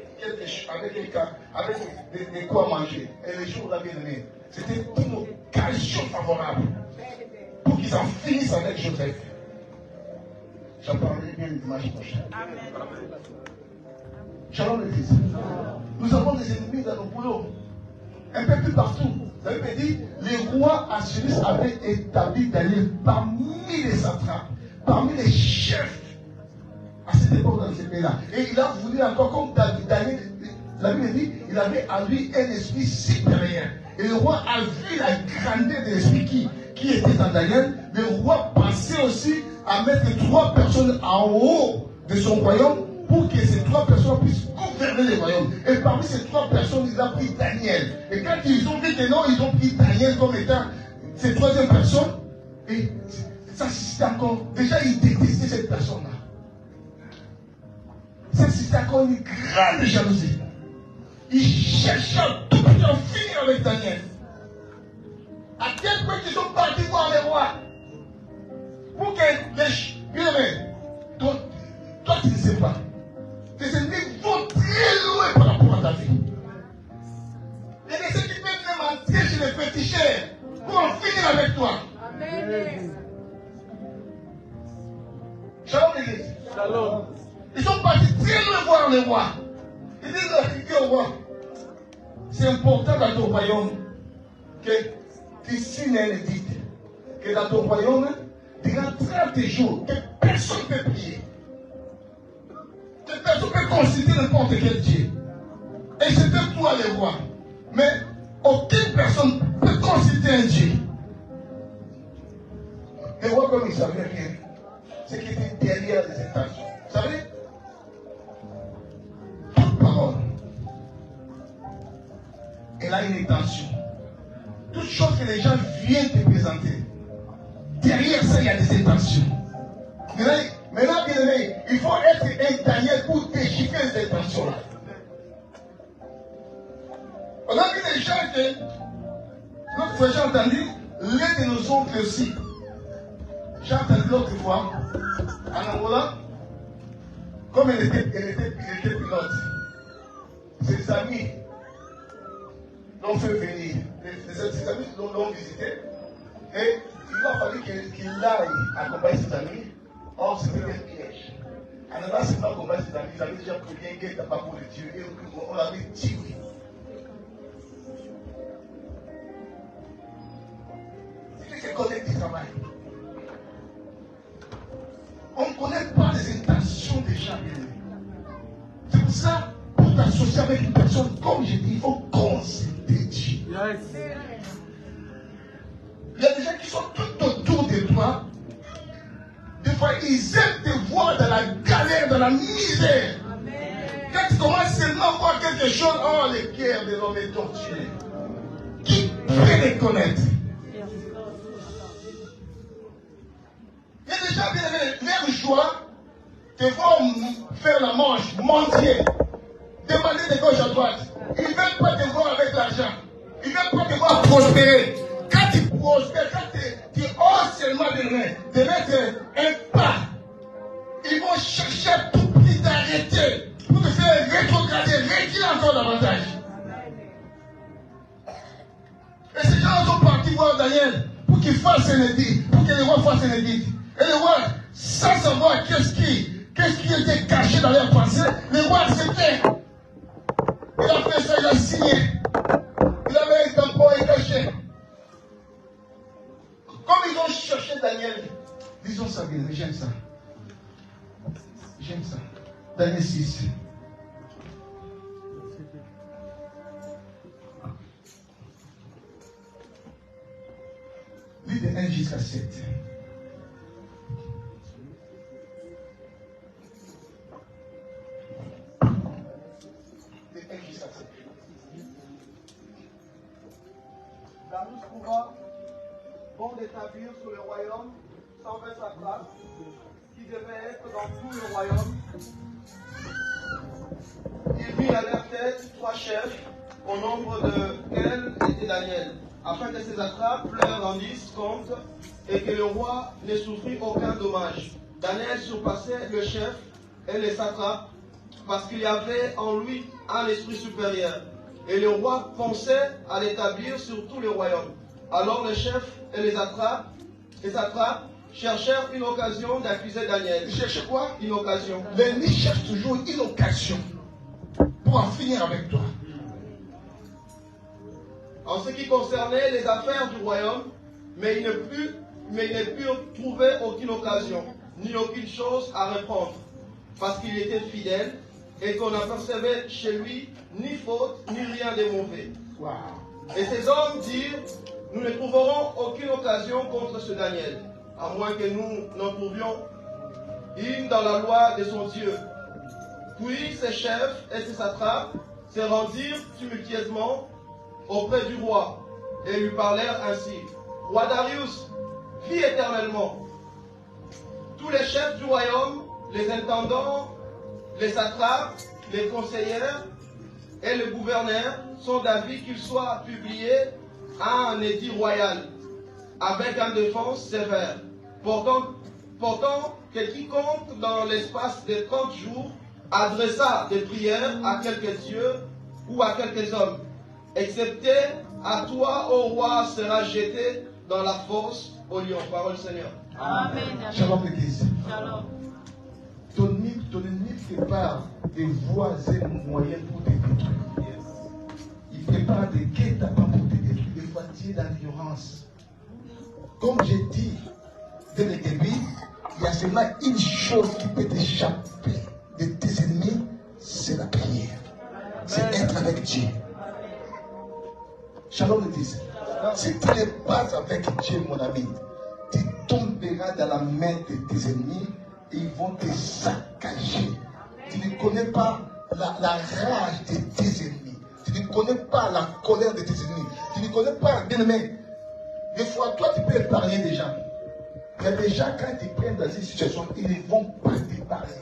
S3: des quoi manger. Et le jour-là, bien aimé, c'était une occasion favorable pour qu'ils en finissent avec Joseph. J'en parlerai bien le dimanche prochain. Shalom l'église. Nous avons des ennemis dans nos boulots. Un peu plus partout. La Bible dit, les rois Assyriens avaient établi Daniel parmi les satrapes, parmi les chefs à cette époque dans ces pays-là. Et il a voulu encore, comme Daniel, la Bible dit, il avait en lui un esprit supérieur. Et le roi a vu la grandeur de l'esprit qui était dans Daniel. Le roi pensait aussi à mettre 3 personnes en haut de son royaume pour que ces 3 personnes puissent gouverner le royaume. Et parmi ces 3 personnes, il a pris Daniel. Et quand ils ont vu que non, ils ont pris Daniel comme étant cette 3e personne. Et ça suscitait encore. Déjà, il détestait cette personne-là. Ça suscitait encore une grande jalousie. Il cherchait à tout prix à finir avec Daniel. À quel point ils sont partis voir les rois. Pour que les... Bien-aimés, toi tu ne sais pas. Tes ennemis vont très loin par rapport à ta vie. Il y a des gens qui peuvent même entrer chez les féticheurs pour en finir avec toi.
S2: Amen.
S3: Shalom l'église.
S2: Shalom.
S3: Ils sont partis très loin voir les rois. Ils disent au roi, c'est important dans ton royaume que tu signes un édit. Que dans ton royaume, durant 30 jours, que personne ne peut prier. Que personne ne peut considérer n'importe quel Dieu. Et c'était toi les rois. Mais aucune personne ne peut considérer un Dieu. Les rois, comme ils savaient rien, c'est qu'ils étaient derrière les intentions. Vous savez, toute parole, elle a une intention. Toute chose que les gens viennent te présenter, derrière ça, il y a des intentions. Maintenant, bien aimé, il faut être un Daniel pour déchiffrer ces intentions-là. On a vu des gens que, l'autre fois, j'ai entendu l'un de nos oncles aussi. J'ai entendu l'autre fois, en Angola, comme il était pilote, ses amis l'ont fait venir. Ses amis l'ont visité. Et il a fallu qu'il aille accompagner ses amis. Or, c'était un piège. En allant seulement accompagner ses amis, ils avaient déjà prévenu qu'il n'était pas pour le tuer. Et on l'avait tué. C'est des collègues qui travaillent. On ne connaît pas les intentions des gens. C'est pour ça, pour t'associer avec une personne, comme je dis, il faut consulter Dieu.
S2: Yes.
S3: Il y a des gens qui sont tout autour de toi. Des fois, ils aiment te voir dans la galère, dans la misère.
S2: Amen.
S3: Quand tu commences seulement à voir quelque chose, oh, le cœur de l'homme est torturé. Qui peut les connaître? Il y a des gens qui leur joie te vont faire la manche, mentir, demander de gauche à droite. Ils ne veulent pas te voir avec l'argent. Ils ne veulent pas te voir prospérer. Quand tu prospères, quand tu oses seulement de mettre un pas, ils vont chercher à tout prix d'arrêter pour te faire rétrograder, reculer encore davantage. Et ces gens sont partis voir Daniel pour qu'il fasse un édit, pour que les rois fassent un édit. Et les rois, sans savoir qu'est-ce qui était caché dans leur pensée, les rois acceptaient. Il a fait ça, il a signé. Il avait un tampon et caché. Comme ils ont cherché Daniel, disons ça bien, j'aime ça. J'aime ça. Daniel 6. Lis de 1 jusqu'à 7.
S4: Darius trouva bon d'établir sur le royaume 120 satrapes qui devaient être dans tout le royaume. Il mit à leur tête 3 chefs au nombre de Kel et Daniel, afin que ces satrapes leur rendissent compte et que le roi ne souffrit aucun dommage. Daniel surpassait le chef et les satrapes parce qu'il y avait en lui un esprit supérieur. Et le roi pensait à l'établir sur tout le royaume. Alors les chefs et les satrapes cherchèrent une occasion d'accuser Daniel.
S3: Ils cherchent quoi?
S4: Une occasion.
S3: L'ennemi cherche toujours une occasion pour en finir avec toi.
S4: En ce qui concernait les affaires du royaume, mais ils ne purent trouver aucune occasion, ni aucune chose à reprendre, parce qu'il était fidèle et qu'on n'apercevait chez lui ni faute, ni rien de mauvais.
S3: Wow.
S4: Et ces hommes dirent, nous ne trouverons aucune occasion contre ce Daniel. à moins que nous n'en trouvions une dans la loi de son Dieu. Puis ses chefs et ses satrapes se rendirent tumultueusement auprès du roi et lui parlèrent ainsi. Roi Darius, vis éternellement. Tous les chefs du royaume, les intendants, les satrapes, les conseillers et le gouverneur sont d'avis qu'il soit publié un édit royal avec une défense sévère. Pourtant que quiconque dans l'espace de 30 jours adressa des prières à quelques dieux ou à quelques hommes, excepté à toi, ô roi, sera jeté dans la fosse au lion. Parole du Seigneur.
S2: Amen.
S3: Shalom l'église.
S2: Shalom.
S3: Ton ennemi prépare des voies et moyens pour te détruire. Il prépare des guet-apens pour te détruire. Des fois, tu es dans l'ignorance. Comme j'ai dit dès le début, il y a seulement une chose qui peut t'échapper de tes ennemis, c'est la prière. C'est être avec Dieu. Shalom l'église. Si tu n'es pas avec Dieu, mon ami, tu tomberas dans la main de tes ennemis et ils vont te saccager. Tu ne connais pas la rage de tes ennemis. Tu ne connais pas la colère de tes ennemis. Tu ne connais pas, bien aimé. Des fois, toi, tu peux épargner des gens. Mais les gens, quand ils prennent dans cette situation, ils ne vont pas t'épargner.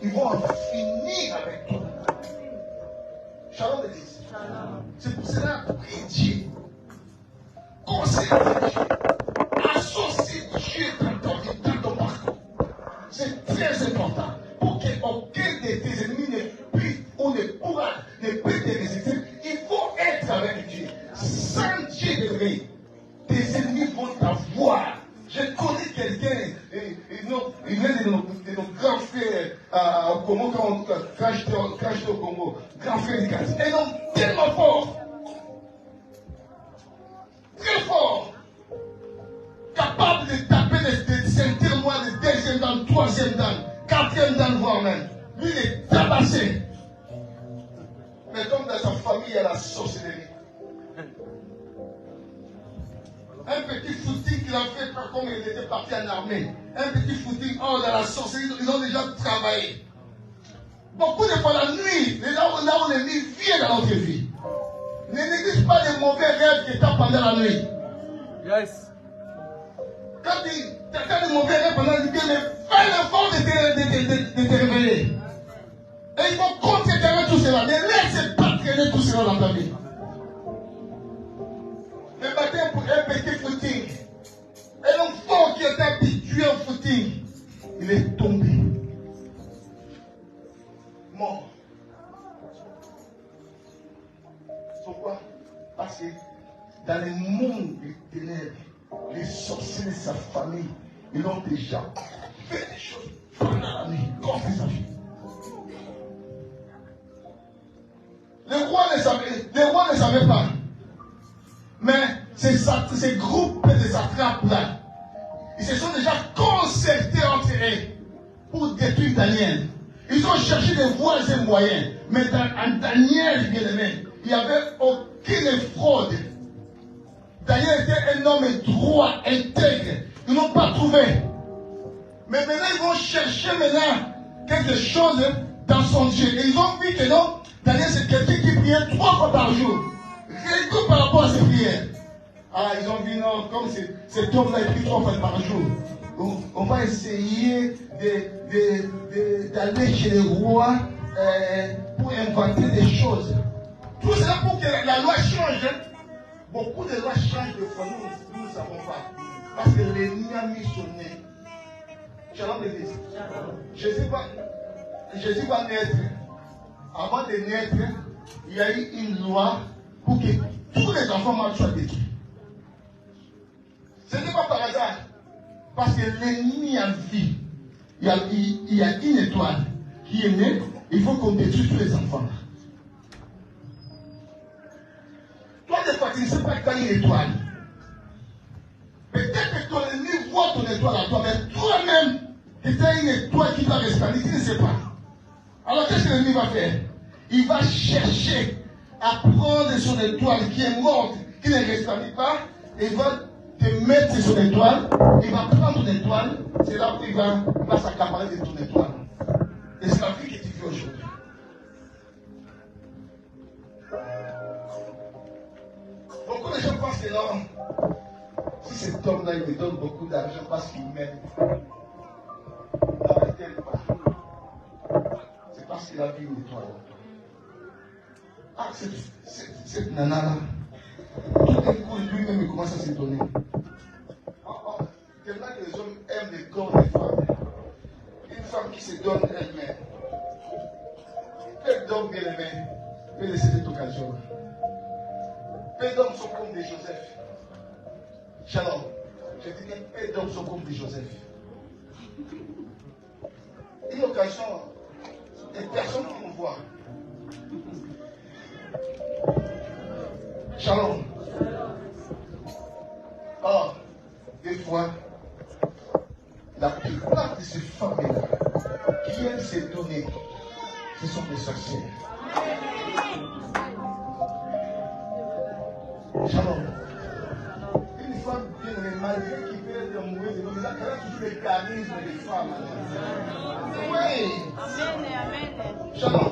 S3: Ils vont en finir avec toi. Shalom l'église. C'est pour cela, prie Dieu. Conseille Dieu. Associe Dieu dans ton vie, dans ton parcours. C'est très important. Pour qu'aucun de tes ennemis ne puisse ou ne pourra, ne peut te résister, il faut être avec Dieu. Sans Dieu de vrai, tes ennemis vont t'avoir. Je connais quelqu'un, il vient de nos grands frères au Congo, quand j'étais au Congo, grands frères du quartier. Un homme tellement fort, très fort, capable de taper les ceintures noires, le deuxième dan, le troisième dan, quatrième dan, voire même. Lui, il est tabassé. Mais comme dans sa famille, il y a la sorcellerie. Un petit footing qu'il a fait comme il était parti en armée. Un petit footing hors de la sorcellerie, ils ont déjà travaillé. Beaucoup de fois la nuit, là où l'ennemi vient dans notre vie. Ne néglige pas les mauvais rêves que tu as pendant la nuit.
S2: Yes.
S3: Quand tu as des mauvais rêves pendant la nuit, mais fais l'effort de te réveiller. Et il faut contrer tout cela. Ne laisse pas traîner tout cela dans ta vie. Le matin pour un petit footing. Un homme fort qui était habitué au footing, il est tombé. Mort. Pourquoi? Parce que dans le monde des ténèbres, les sorciers de sa famille, ils ont déjà fait des choses pendant la nuit, contre sa vie. Le roi ne savait pas. Mais ces groupes de satrapes-là, ils se sont déjà concertés entre eux pour détruire Daniel. Ils ont cherché des voies et moyens. Mais en Daniel, bien aimé, il n'y avait aucune fraude. Daniel était un homme droit, intègre. Ils n'ont pas trouvé. Mais maintenant, ils vont chercher quelque chose dans son Dieu. Et ils ont vu que non, Daniel, c'est quelqu'un qui priait 3 fois par jour. Rien que par rapport à ses prières. Ah, ils ont vu, non, comme cet homme-là, il prie 3 fois par jour. On va essayer d'aller chez le roi pour inventer des choses. Tout cela pour que la loi change. Beaucoup de lois changent de fois, nous ne savons pas. Parce que l'ennemi a mis son nez. Shalom l'église. Jésus va naître. Avant de naître, il y a eu une loi pour que tous les enfants mâles soient détruits. Ce n'est pas par hasard. Parce que l'ennemi a vu. Il y a une étoile qui est née. Il faut qu'on détruise tous les enfants. Toi, des fois, tu ne sais pas que tu as une étoile. Peut-être que ton ennemi voit ton étoile à toi, mais toi-même, tu as une étoile qui doit resplendir. Tu ne sais pas. Alors, qu'est-ce que l'ennemi va faire? Il va chercher à prendre son étoile qui est morte, qui ne resplendit pas, et il va te mettre sur l'étoile, il va prendre ton étoile, c'est là où il va s'accaparer de ton étoile. Et c'est la vie que tu vis aujourd'hui. Beaucoup de gens pensent que non, si cet homme-là, il me donne beaucoup d'argent parce qu'il m'aime. N'arrêtez pas. C'est parce qu'il a vu une étoile. Ah, cette nana-là, tout d'un coup, lui-même, il commence à s'étonner. Tellement que les hommes aiment les corps des femmes. Une femme qui se donne elle-même. Peu d'hommes bien aimés peut laisser cette occasion. Peu d'hommes sont comme des Joseph. Shalom. Je dis que peu d'hommes sont comme des Joseph. Une occasion, et personne qui nous voit. Shalom. Or, des fois, la plupart de ces femmes-là qui aiment se donner, ce sont des sorcières. Shalom. Une femme bien aimée, malgré qu'il peut être mourir de l'homme, elle a toujours le charisme des femmes. Oui. Shalom.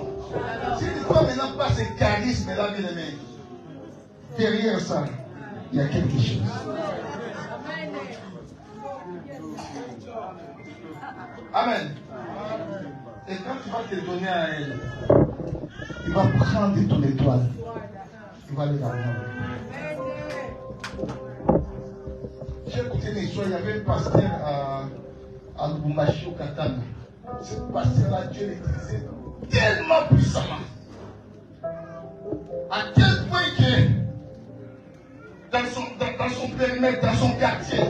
S3: Si une femme n'a pas ce charisme-là, bien aimé, derrière ça, il y a quelque chose. Amen. Et quand tu vas te donner à elle, il va prendre ton étoile. Il va aller la prendre. J'ai écouté une histoire, il y avait un pasteur à Lubumbashi au Katana. Ce pasteur-là, Dieu l'utilisait tellement puissamment. À tel point que dans son périmètre, dans son quartier,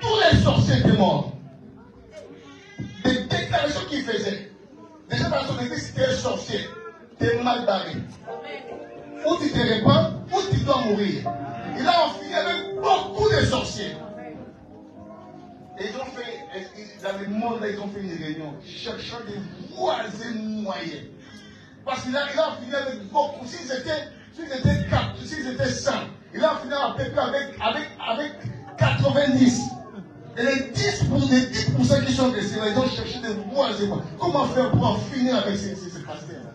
S3: tous les sorciers étaient morts. Des déclarations qu'il faisait. Déjà dans son église, si tu es un sorcier, tu es mal barré. Ou tu te répands, ou tu dois mourir. Et là, on finit avec beaucoup de sorciers. Et ils ont fait, dans le monde, là, ils ont fait une réunion, cherchant des voisins moyens. Parce qu'il a fini avec beaucoup. S'ils étaient 100, il a fini à peu près avec 90. Et les 10% qui sont restés, ils ont cherché des voisins. Comment faire pour en finir avec ces pasteurs-là?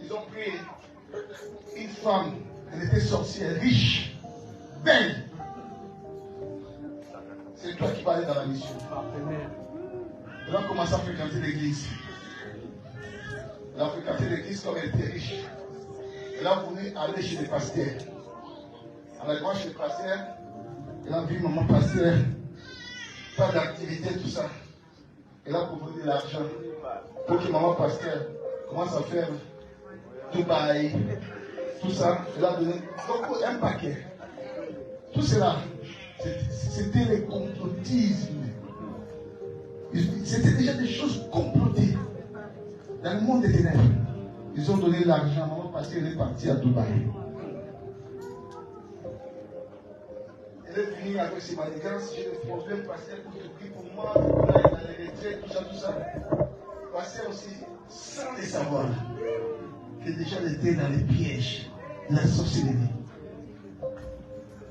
S3: Ils ont pris une femme, elle était sorcière, riche, belle. C'est toi qui vas aller dans la mission. Elle a commencé à fréquenter l'église. Elle a fréquenté l'église comme elle était riche. Elle a voulu aller chez les pasteurs. En allant chez les pasteurs, elle a vu maman pasteur, pas d'activité, tout ça. Elle a proposé de l'argent pour que maman pasteur commence à faire Dubaï, tout ça. Elle a donné donc un paquet. Tout cela, c'était le complotisme. C'était déjà des choses complotées. Dans le monde des ténèbres, ils ont donné l'argent. Maman pasteur, elle est partie à Dubaï. Elle est venue avec ses manigances, j'ai des problèmes, pasteur, pour te prier pour moi, pour aller dans les retraites, tout ça. Pasteur aussi, sans le savoir, que déjà elle était dans les pièges de la sorcellerie.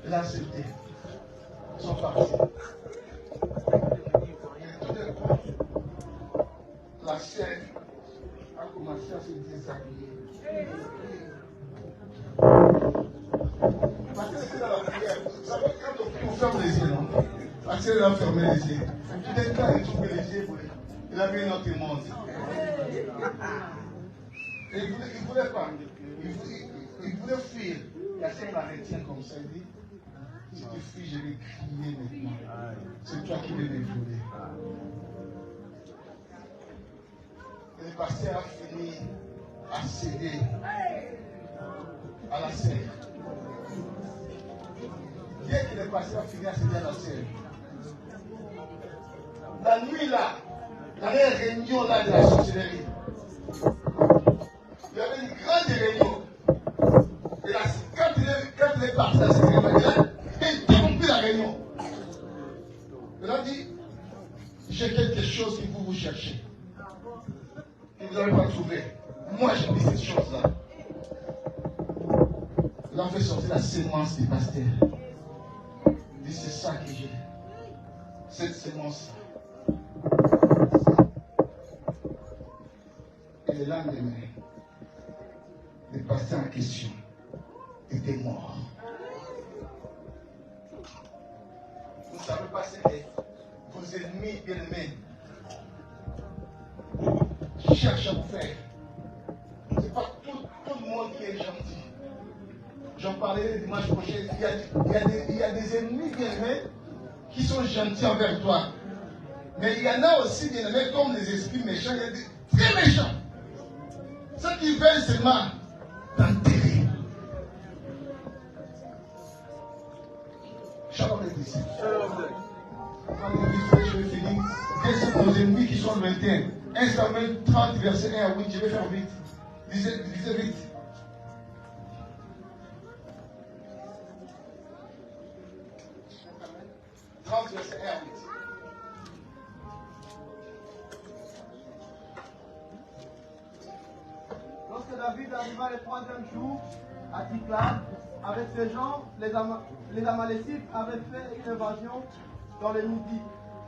S3: Elle a accepté. Ils sont partis. Et tout d'un coup, la sœur a commencé à se déshabiller. Parce que c'était dans la prière. Vous savez, quand on ferme les yeux, non? Parce qu'elle a fermé les yeux. Tout d'un coup, il ouvre les yeux, il a vu un autre monde. Et il ne voulait pas. Il voulait fuir. La sœur la retient comme ça. Il dit, si tu fuis, je vais crier maintenant. C'est toi qui vais me voler. Et le pasteur a fini à céder à la sœur. Dès que le pasteur a fini à céder à la sœur, la nuit là, dans les réunions là de la sorcellerie, il y avait une grande réunion. Et là, quand il est parti à cette réunion, il a interrompu la réunion. Il a dit, j'ai quelque chose que vous cherchez. Et vous n'avez pas trouvé. Moi, j'ai mis cette chose-là. Il a fait sortir la sémence des pasteurs. Dis, c'est ça que j'ai. Cette sémence. Et le lendemain, le pasteur en question était mort. Vous ne savez pas ce que vos ennemis bien-aimés cherchent à vous faire. Ce n'est pas tout le monde qui est gentil. J'en parlerai le dimanche prochain. Il y a des ennemis bien-aimés qui sont gentils envers toi. Mais il y en a aussi bien-aimés comme les esprits méchants. Il y a des très méchants. Ceux qui veulent seulement t'enterrer. Shalom l'église. Je vais finir. Quels sont nos ennemis qui sont lointains? 1 Samuel 30, verset 1 à 8. Je vais faire vite. Lisez vite. Verset 1 à 8.
S4: Lorsque David arriva le 3e jour à Tsiklag, avec ses gens, les Amalécites avaient fait une invasion dans le Midi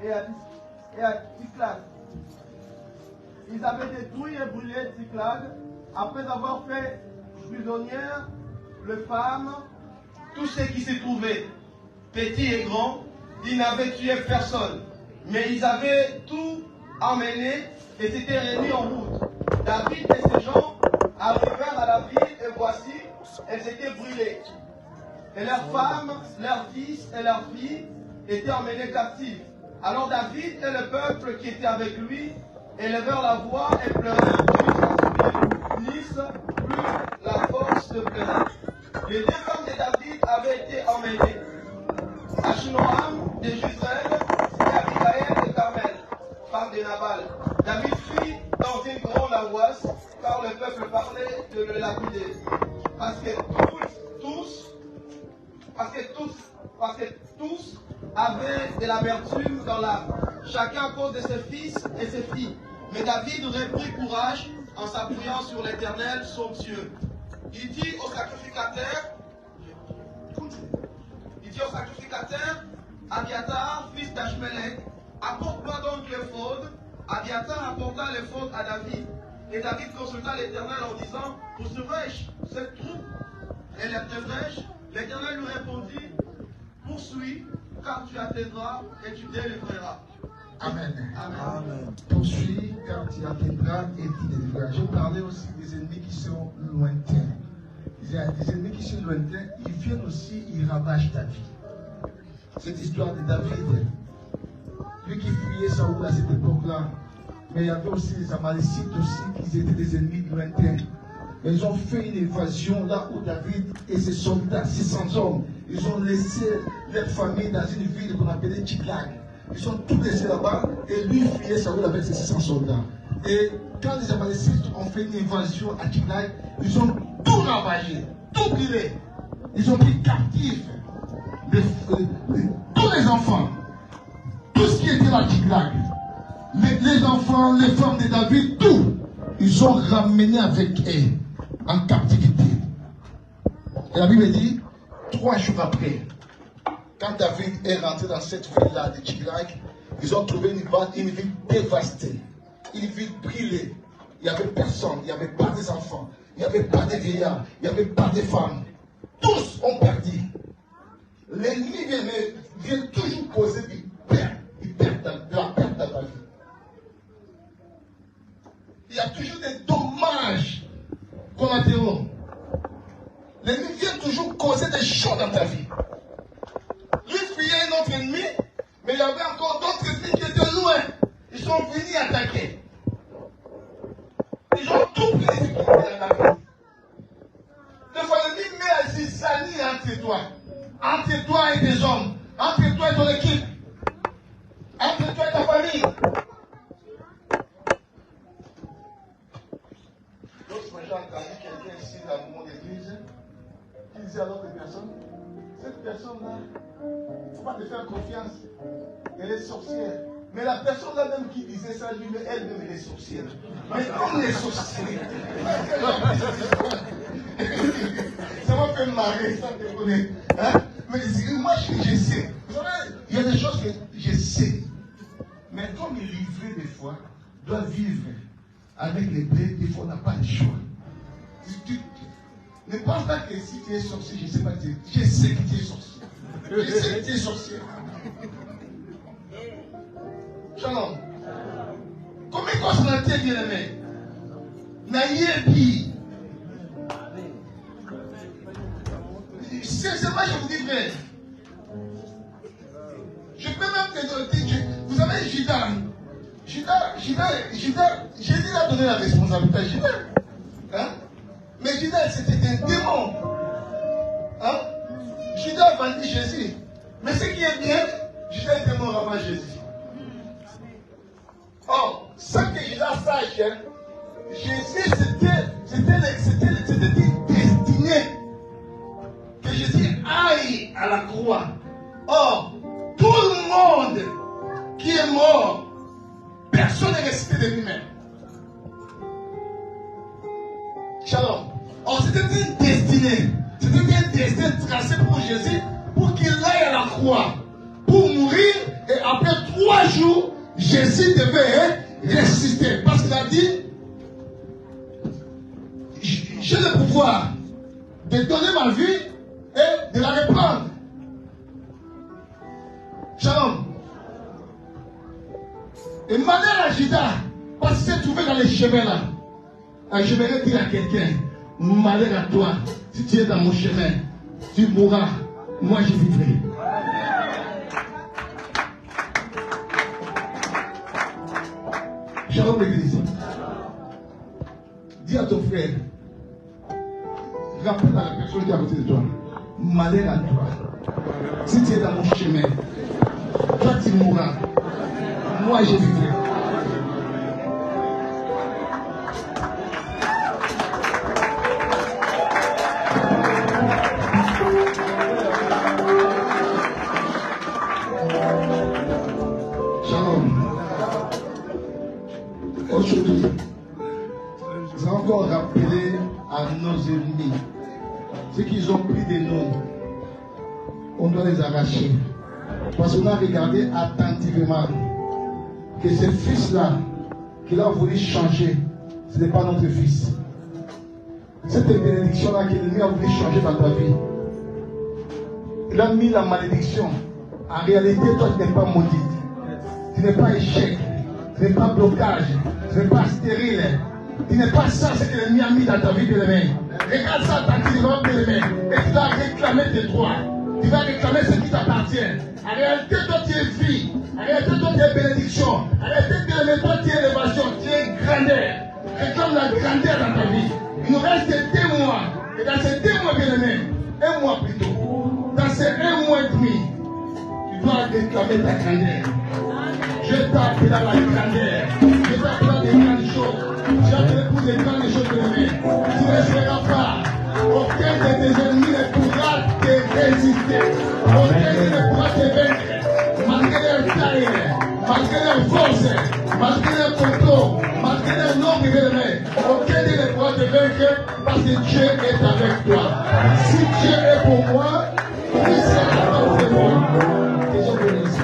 S4: et à Tsiklag. Ils avaient détruit et brûlé Tsiklag après avoir fait prisonnières les femmes,
S2: Tous ceux qui s'y trouvaient, petits et grands, ils n'avaient tué personne, mais ils avaient tout emmené et s'étaient réunis en route.
S4: David et ses gens arrivèrent à la ville et voici, elles étaient brûlées. Et leurs femmes, leurs fils et leurs filles étaient emmenés captifs. Alors David et le peuple qui était avec lui élevèrent la voix et pleurèrent jusqu'à ce qu'ils n'eussent plus la force de pleurer. Les 2 femmes de David avaient été emmenées, Achinoam de Jezreel et Abigail de Carmel, femme de Nabal. David fut dans une grande angoisse, car le peuple parlait de le lapider. Parce que tous avaient de l'amertume dans l'âme, chacun à cause de ses fils et ses filles. Mais David reprit courage en s'appuyant sur l'Éternel, son Dieu. Il dit au sacrificateur, Abiathar, fils d'Achmelech, apporte-moi donc l'éphod. Abiathar apporta l'éphod à David. Et David consulta l'Éternel en disant, où serai-je cette troupe? Et l'Éternel lui répondit, poursuis, car tu atteindras et tu délivreras.
S3: Amen.
S4: Amen.
S3: Poursuis car tu atteindras et tu délivreras. Je parlais aussi des ennemis qui sont lointains. Il y a des ennemis qui sont lointains, ils viennent aussi, ils ravagent ta vie. Cette histoire de David, lui qui fuyait Saoul à cette époque-là, mais il y avait aussi les Amalécites aussi, qui étaient des ennemis lointains. Mais ils ont fait une invasion là où David et ses soldats, 600 hommes, ils ont laissé leur famille dans une ville qu'on appelait Tsiklag. Ils ont tout laissé là-bas et lui fuyait Saoul avec ses 600 soldats. Et quand les Amalécites ont fait une invasion à Tsiklag, ils ont tout ravagé, tout brûlé. Ils ont pris captifs tous les enfants, tout ce qui était à Tsiklag, les enfants, les femmes de David, tout, ils ont ramené avec eux en captivité. Et la Bible dit, 3 jours après, quand David est rentré dans cette ville-là de Tsiklag, ils ont trouvé une ville dévastée, une ville brûlée. Il n'y avait personne, il n'y avait pas des enfants, il n'y avait pas de vieillards, il n'y avait pas de femmes. Tous ont perdu. L'ennemi vient toujours causer de la perte dans ta vie. Il y a toujours des dommages collatéraux. L'ennemi vient toujours causer des choses dans ta vie. Lui fuyait un autre ennemi, mais il y avait encore d'autres ennemis qui étaient loin. Ils sont venus attaquer. Ils ont tout pris les difficultés dans ta vie. Des fois, l'ennemi met la zizanie entre toi et tes hommes, entre toi et ton équipe, entre toi et ta famille. Lorsque j'ai entendu quelqu'un ici dans mon église, qui disait à l'autre personne, cette personne-là, il ne faut pas te faire confiance, elle est sorcière. Mais la personne-là même qui disait ça, lui, elle-même, elle est sorcière. Mais comme les sorcières, ça m'a fait marrer sans te connaître. Hein? Mais moi, je sais. Vous savez, il y a des choses que je sais. Mais comme il livrait des fois, doit vivre avec les blés, des fois on n'a pas le choix. Ne pense pas que si tu es sorcier, je ne sais pas, je sais que tu es sorcier. Je sais que tu es sorcier. Shalom. Comment est-ce qu'on a été bien aimé? Naïebi. C'est moi, je vous dis vrai. Je peux même te dire, vous savez, Judas, Jésus a donné la responsabilité à Judas. Hein? Mais Judas, c'était un démon. Hein? Judas a vendu Jésus. Mais ce qui est bien, Judas était mort avant Jésus. Or, sans que Judas sache, hein, Jésus, c'était destiné que Jésus aille à la croix. Or, tout le monde qui est mort, personne n'est resté de lui-même. Shalom. Or, c'était une destinée. C'était un destin tracé pour Jésus pour qu'il aille à la croix pour mourir. Et après 3 jours, Jésus devait ressusciter. Parce qu'il a dit, j'ai le pouvoir de donner ma vie et de la reprendre. Shalom. Et malheur à Judas, parce qu'il s'est trouvé dans les chemins là. J'aimerais dire à quelqu'un, malheur à toi, si tu es dans mon chemin, tu mourras, moi je vivrai. Shalom l'église. Dis à ton frère, rappelle à la personne qui est à côté de toi, malheur à toi, si tu es dans mon chemin, toi tu mourras, moi je vivrai. Aujourd'hui, nous allons encore rappeler à nos ennemis ce qu'ils ont pris de nous. On doit les arracher. Parce qu'on a regardé attentivement que ce fils-là, qu'il a voulu changer, ce n'est pas notre fils. Cette bénédiction-là que l'ennemi a voulu changer dans ta vie, il a mis la malédiction. En réalité, toi, tu n'es pas maudit. Tu n'es pas échec. Tu n'es pas blocage. Tu n'es pas stérile. Tu n'es pas ça, ce que l'ennemi a mis dans ta vie, bien-aimé. Regarde ça, ta vie, bien-aimé. Et tu vas réclamer tes droits. Tu vas réclamer ce qui t'appartient. En réalité, toi, tu es vie. En réalité, toi, tu es bénédiction. En réalité, bien-aimé, toi, tu es élévation. Tu es grandeur. Réclame la grandeur dans ta vie. Il nous reste 2 mois. Et dans ces 2 mois, bien-aimé, 1 mois plutôt, dans ces 1 mois et demi, tu dois réclamer ta grandeur. Je t'appelle à la grandeur. Je t'appelle à des grandes choses. Tu as appelé pour des grandes choses, bien-aimé. Tu ne resteras pas. Aucun de tes ennemis ne pourra te résister. Aucun ne pourra te vaincre. Malgré leur taille, malgré leur force, malgré leur contrôle, malgré leur nombre, bien-aimé. Aucun ne pourra te vaincre parce que Dieu est avec toi. Si Dieu est pour moi, qui sera contre moi? Que Dieu bénisse.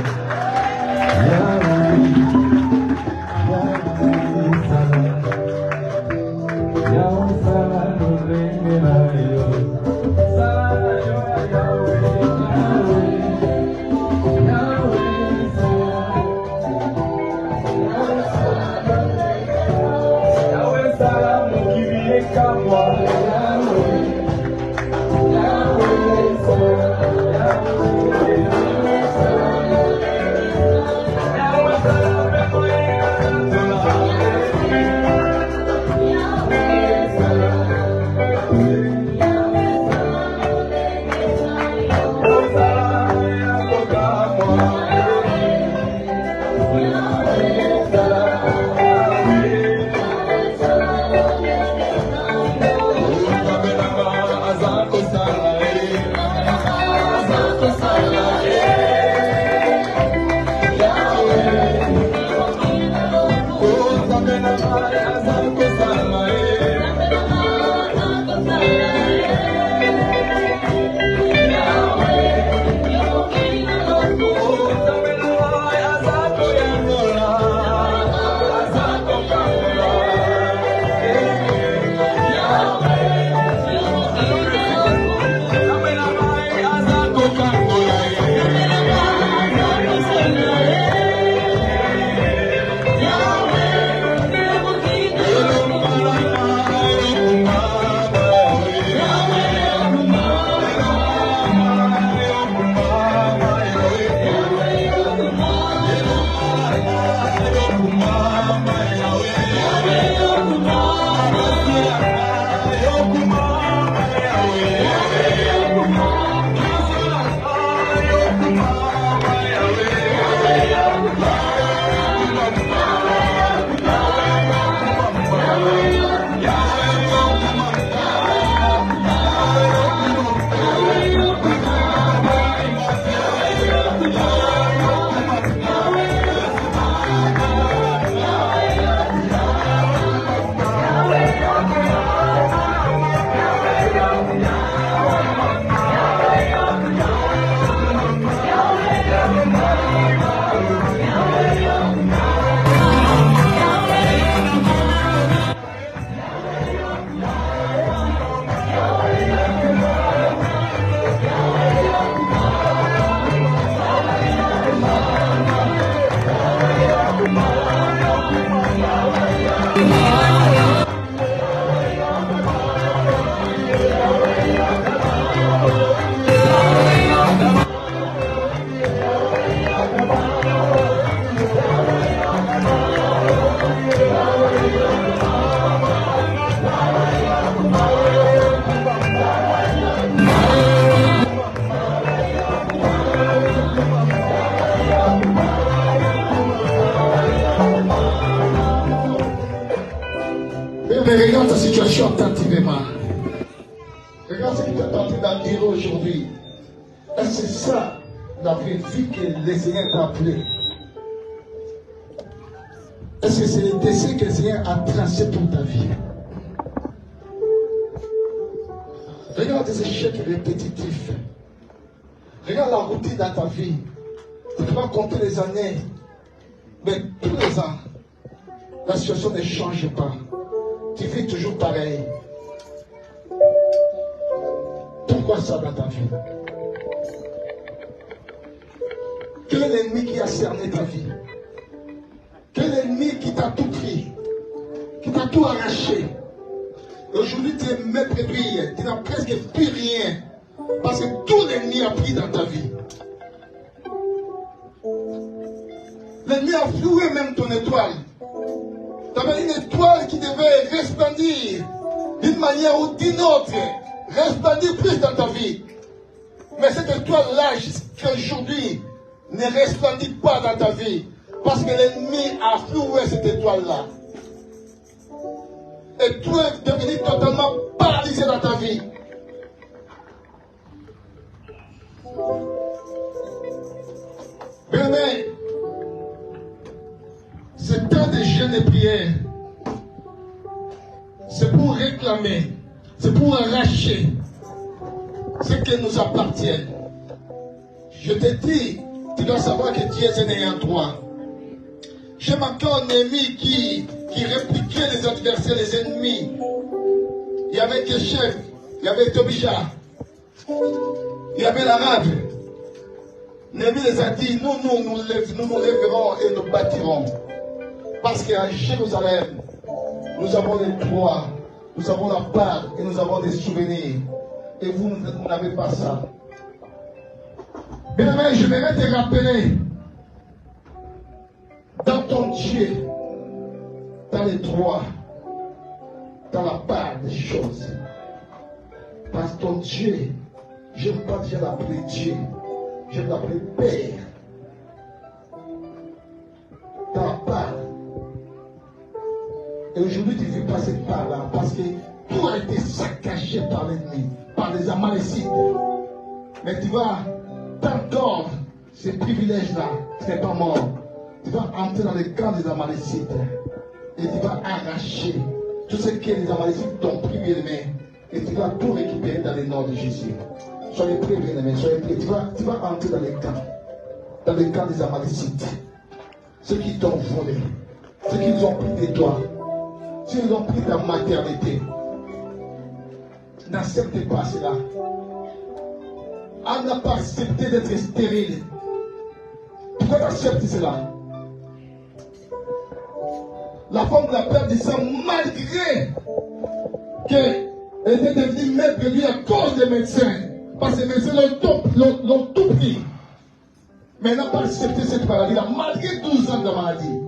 S3: Regarde ta situation attentivement. Regarde ce que tu es en train de dire aujourd'hui. Est-ce que c'est ça la vraie vie que le Seigneur t'a appelé? Est-ce que c'est le dessin que le Seigneur a tracé pour ta vie? Regarde tes échecs répétitifs. Regarde la routine dans ta vie. Tu ne peux pas compter les années. Mais tous les ans, la situation ne change pas. Tu vis toujours pareil. Pourquoi ça dans ta vie? Quel est l'ennemi qui a cerné ta vie? Quel est l'ennemi qui t'a tout pris? Qui t'a tout arraché? Aujourd'hui, tu es maître bille, tu n'as presque plus rien. Parce que tout l'ennemi a pris dans ta vie. L'ennemi a floué même ton étoile. Tu avais une étoile qui devait resplendir d'une manière ou d'une autre. Resplendir plus dans ta vie. Mais cette étoile-là, jusqu'à aujourd'hui, ne resplendit pas dans ta vie. Parce que l'ennemi a floué cette étoile-là. Et tu es devenu totalement paralysé dans ta vie. Bien-aimé, ce temps de jeûne et prière, c'est pour réclamer, c'est pour arracher ce qui nous appartient. Je te dis, tu dois savoir que Dieu est né en toi. J'aime encore un ennemi qui répliquait les adversaires, les ennemis. Il y avait Kéchef, il y avait Tobija, il y avait l'Arabe. L'ennemi les a dit, nous nous lèverons et nous bâtirons. Parce qu'à Jérusalem, nous avons des droits, nous avons la part et nous avons des souvenirs. Et vous n'avez pas ça. Bien aimé, je vais te rappeler, dans ton Dieu, tu as les droits, tu as la part des choses. Parce que ton Dieu, je n'aime pas déjà l'appeler Dieu, je vais l'appeler Père. Tu as la part. Et aujourd'hui, tu vis passer par là parce que tout a été saccagé par l'ennemi, par les Amalécites. Mais tu vas t'entendre ces privilèges-là, tu n'es pas mort. Tu vas entrer dans le camp des Amalécites et tu vas arracher tout ce que les Amalécites t'ont pris, bien-aimé, et tu vas tout récupérer dans le nom de Jésus. Soyez prêts, bien-aimé, soyez prêts. Tu vas entrer dans le camp des Amalécites. Ceux qui t'ont volé, ceux qui ont pris de toi, ceux qui ont pris ta maternité. N'acceptez pas cela. On n'a pas accepté d'être stérile. Pourquoi tu acceptes cela? La femme de la perte du sang, malgré qu'elle était devenue maître de lui à cause des médecins, parce que les médecins l'ont tout pris. Mais elle n'a pas accepté cette maladie-là, malgré 12 ans de maladie.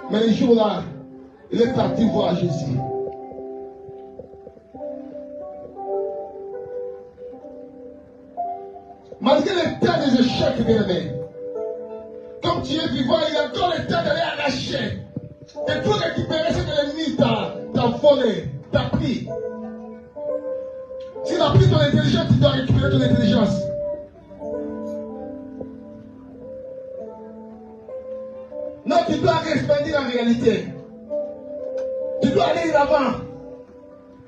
S3: Mais les jours-là, il est parti voir Jésus. Malgré les temps des échecs, bien-aimés, comme tu es vivant, il y a encore le temps d'aller arracher, de tout récupérer ce que l'ennemi t'a volé, t'a pris. S'il a pris ton intelligence, tu dois récupérer ton intelligence. Non, tu dois resplendir la réalité. Tu dois aller de l'avant.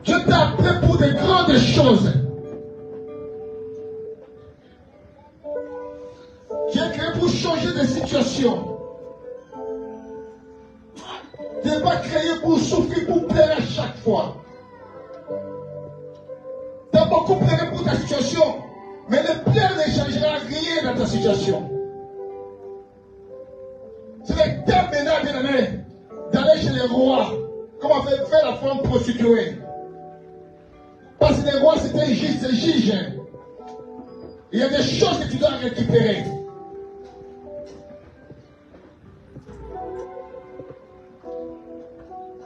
S3: Dieu t'a appelé pour de grandes choses. Tu es créé pour changer de situation. Tu n'es pas créé pour souffrir, pour plaire à chaque fois. Tu as beaucoup pleuré pour ta situation, mais le plaire ne changera rien dans ta situation. C'est le temps maintenant, bien-aimé, d'aller chez les rois, comme avait fait la femme prostituée. Parce que les rois, c'était juste des juges. Il y a des choses que tu dois récupérer.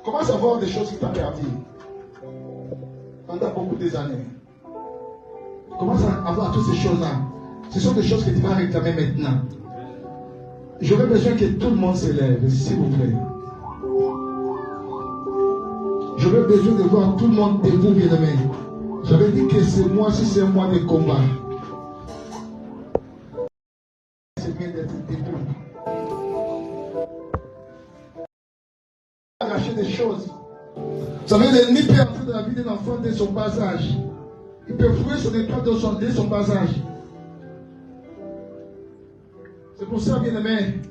S3: Commence à voir des choses qui t'ont perdu pendant beaucoup des années. Commence à voir toutes ces choses-là. Ce sont des choses que tu vas réclamer maintenant. J'aurais besoin que tout le monde se lève, s'il vous plaît. J'aurais besoin de voir tout le monde debout, bien-aimé. J'avais dit que c'est moi, si c'est un mois de combat. C'est bien d'être debout. Arracher des choses. Vous savez, l'ennemi peut entrer dans la vie d'un enfant dès son bas âge. Il peut fouiller son étoile dès son bas âge. C'est pour ça, bien-aimé.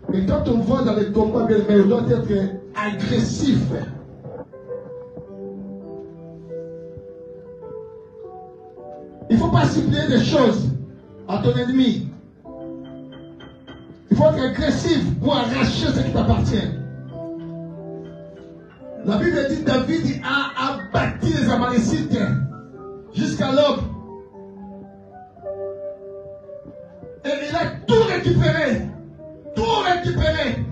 S3: Mais quand on va dans les combats, bien-aimé, on doit être agressif. Il ne faut pas suppléer des choses à ton ennemi. Il faut être agressif pour arracher ce qui t'appartient. La Bible dit que David a abattu les Amalécites jusqu'à l'aube. Et il a tout récupéré. Tout récupéré.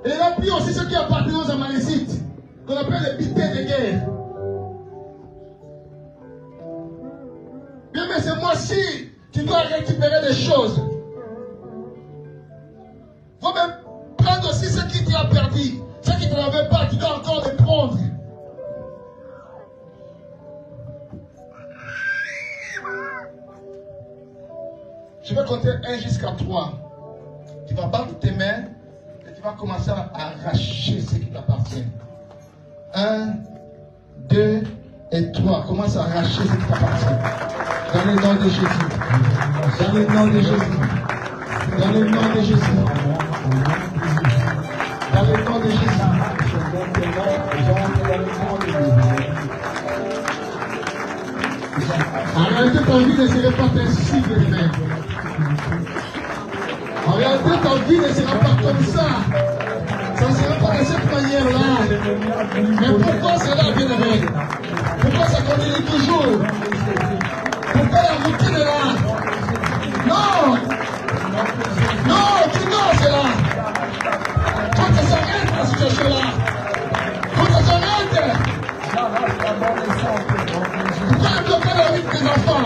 S3: Et il a pris aussi ce qui appartenait aux Amalécites, qu'on appelle les butin de guerre. Bien, mais c'est moi si tu dois récupérer des choses. Il faut même prendre aussi ce qui t'a perdu. Ce qui ne l'avait pas, tu dois encore les prendre. Je vais compter 1 jusqu'à 3. Tu vas battre tes mains et tu vas commencer à arracher ce qui t'appartient. 1, 2 et 3. Commence à arracher ce qui t'appartient. Dans le nom de Jésus. Dans le nom de Jésus. Dans le nom de Jésus. Dans le nom de Jésus. En réalité, ta vie ne serait pas ainsi, bien-aimé. En réalité, ta vie ne sera pas comme ça. Ça ne sera pas de cette manière-là. Mais pourquoi cela, bien-aimé? Pourquoi ça continue toujours? Pourquoi la routine est là? Non! Non, tu non, c'est là. Faut que ça s'arrête la situation-là. Faut que ça s'arrête. Pourquoi bloquer la vie de tes enfants?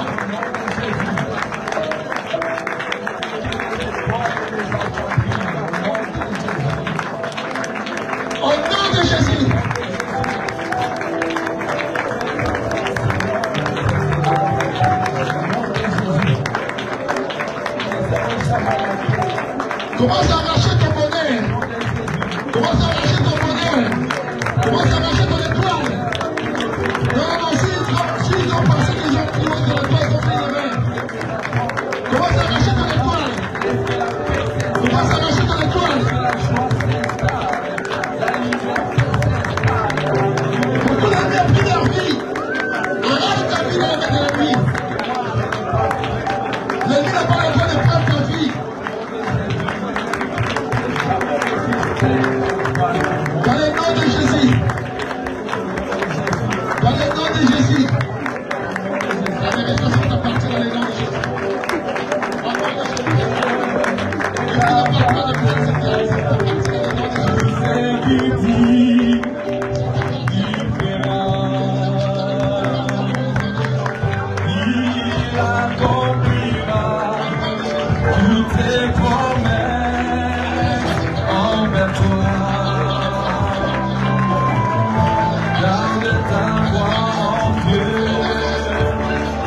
S3: Au nom de Jésus. Commence à arracher ton bonheur. Commence à arracher ton bonheur. Commence à arracher ton étoile. Non, s'ils ont pensé que les gens qui vont dans l'étoile, ils ont fait les mains. Commence à arracher ton étoile. Commence à arracher ton étoile. Beaucoup d'ennemis ont pris leur vie. Arrache ta vie dans la main de l'ennemi. L'ennemi n'a pas le droit de prendre ta vie. Dans le nom de Jésus. Dans le nom de Jésus. La révélation t'appartient dans le nom de Jésus. Au nom de Jésus. Et tu n'as pas le droit de prendre cette place. Ça t'appartient dans le nom de Jésus.
S5: Il accomplira toutes tes promesses envers toi. Garde ta voix en Dieu,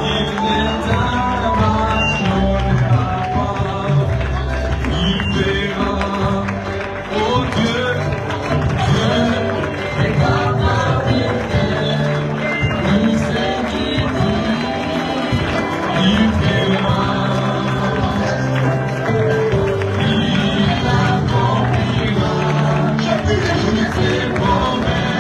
S5: il n'abandonnera pas. Il verra, oh Dieu, Dieu est capable, il sait qui il verra. Je prie des jours, c'est bon, mais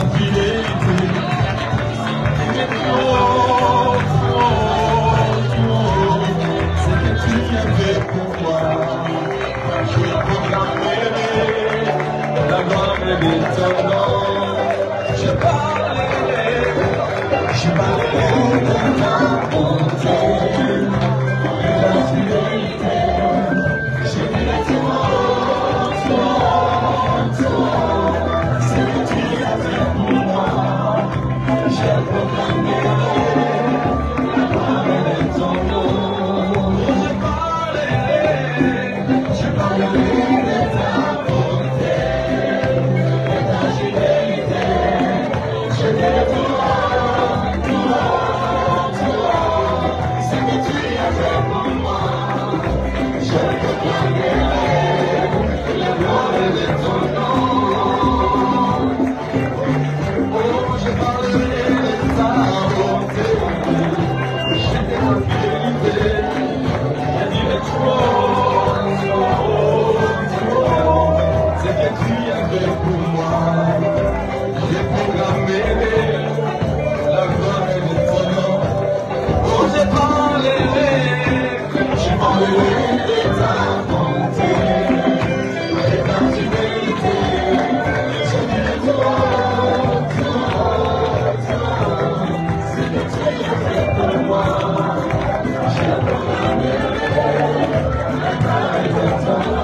S5: fidélité. C'est que tu as fait pour moi. Je vais proclamer la gloire de ton nom. Je parlerai de ta bonté, de ta fidélité. Je dirai toi, c'est que tu as fait pour moi. Je proclamerai la gloire de ton nom. Je parlerai de ta bonté, de ta fidélité. Je dirai toi, c'est que tu as fait pour moi. Je proclamerai la gloire de ton nom. Oh, je parlerai de ta bonté, de ta fidélité. Je dirai toi, c'est que tu as fait pour moi. J'ai proclamé la gloire de ton nom. Oh, je parlerai de ta bonté, de ta fidélité. Je dirai toi, c'est que tu as fait pour moi. Je proclamerai la gloire de ton nom.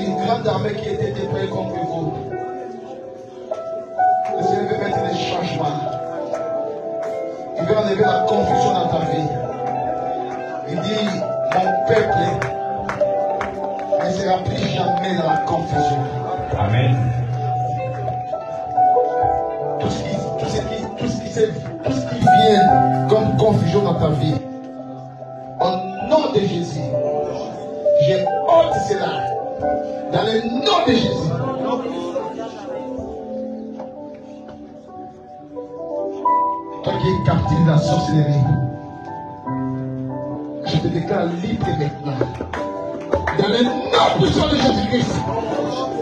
S3: Une grande armée qui était déployée contre vous. Le Seigneur veut mettre des changements. Il veut enlever la confusion dans ta vie. Il dit, mon peuple ne sera plus jamais dans la confusion.
S5: Amen.
S3: Tout ce qui vient comme confusion dans ta vie, au nom de Jésus, j'ai ôte cela. Dans le nom de Jésus. Toi qui es captif de la sorcellerie, je te déclare libre maintenant. Dans le nom puissant de Jésus-Christ.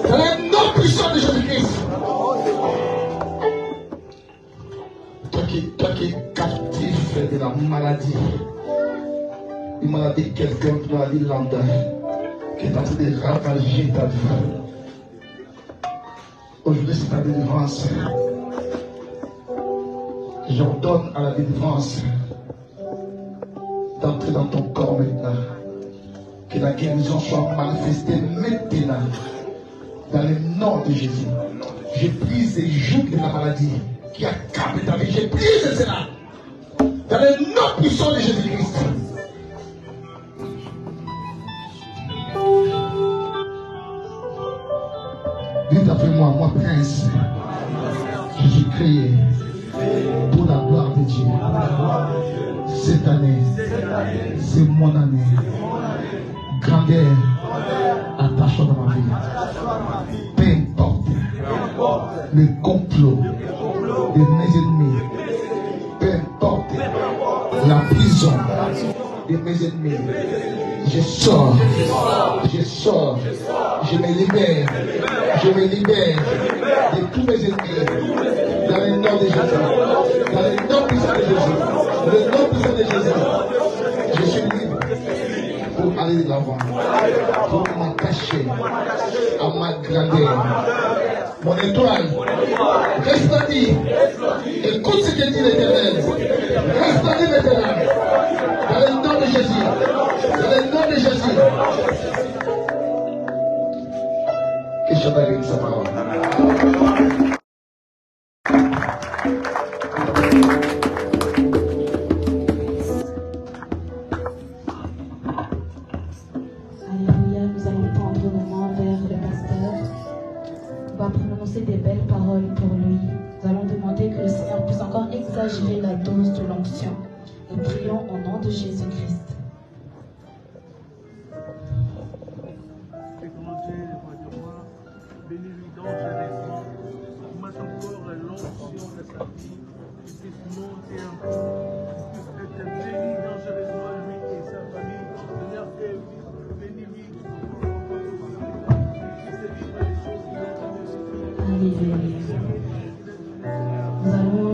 S3: Dans le nom puissant de Jésus-Christ. Toi qui es captif de la maladie. Une maladie quelconque, une maladie lambda, qui est en train de ravager ta vie. Aujourd'hui, c'est ta délivrance. J'ordonne à la délivrance d'entrer dans ton corps maintenant. Que la guérison soit manifestée maintenant. Dans le nom de Jésus. Je brise les jougs de la maladie qui accable ta vie. Je brise cela. Dans le nom puissant de Jésus-Christ. Dites après moi, moi prince, je suis créé pour la gloire de Dieu. Cette année, c'est mon année. Grandeur, attache-toi dans ma vie. Peu importe le complot de mes ennemis. Peu importe la prison de mes ennemis. Je sors, je me libère de tous mes ennemis. Dans le nom de Jésus, dans le nom puissant de Jésus, le nom puissant de Jésus, je suis libre pour aller de l'avant, pour m'attacher à ma grandeur. Mon étoile, resplendis. Écoute ce que dit l'Éternel. Resplendis maintenant. Dans le nom de Jésus. Dans le nom de Jésus. Que je t'arrive sa parole.
S1: Alléluia, nous allons tendre nos mains vers le pasteur. On va prononcer des belles paroles pour lui. Nous allons demander que le Seigneur puisse encore exagérer la dose de l'onction. Et prions au nom de Jésus-Christ.
S6: J'ai commencé par moi, bénis-lui dangereusement, augmente encore l'onction de sa vie, qu'il puisse monter encore, qu'il puisse être béni dangereusement lui et sa famille. Seigneur, bénis-lui, qu'il puisse vivre les choses qui ont été
S1: Alléluia.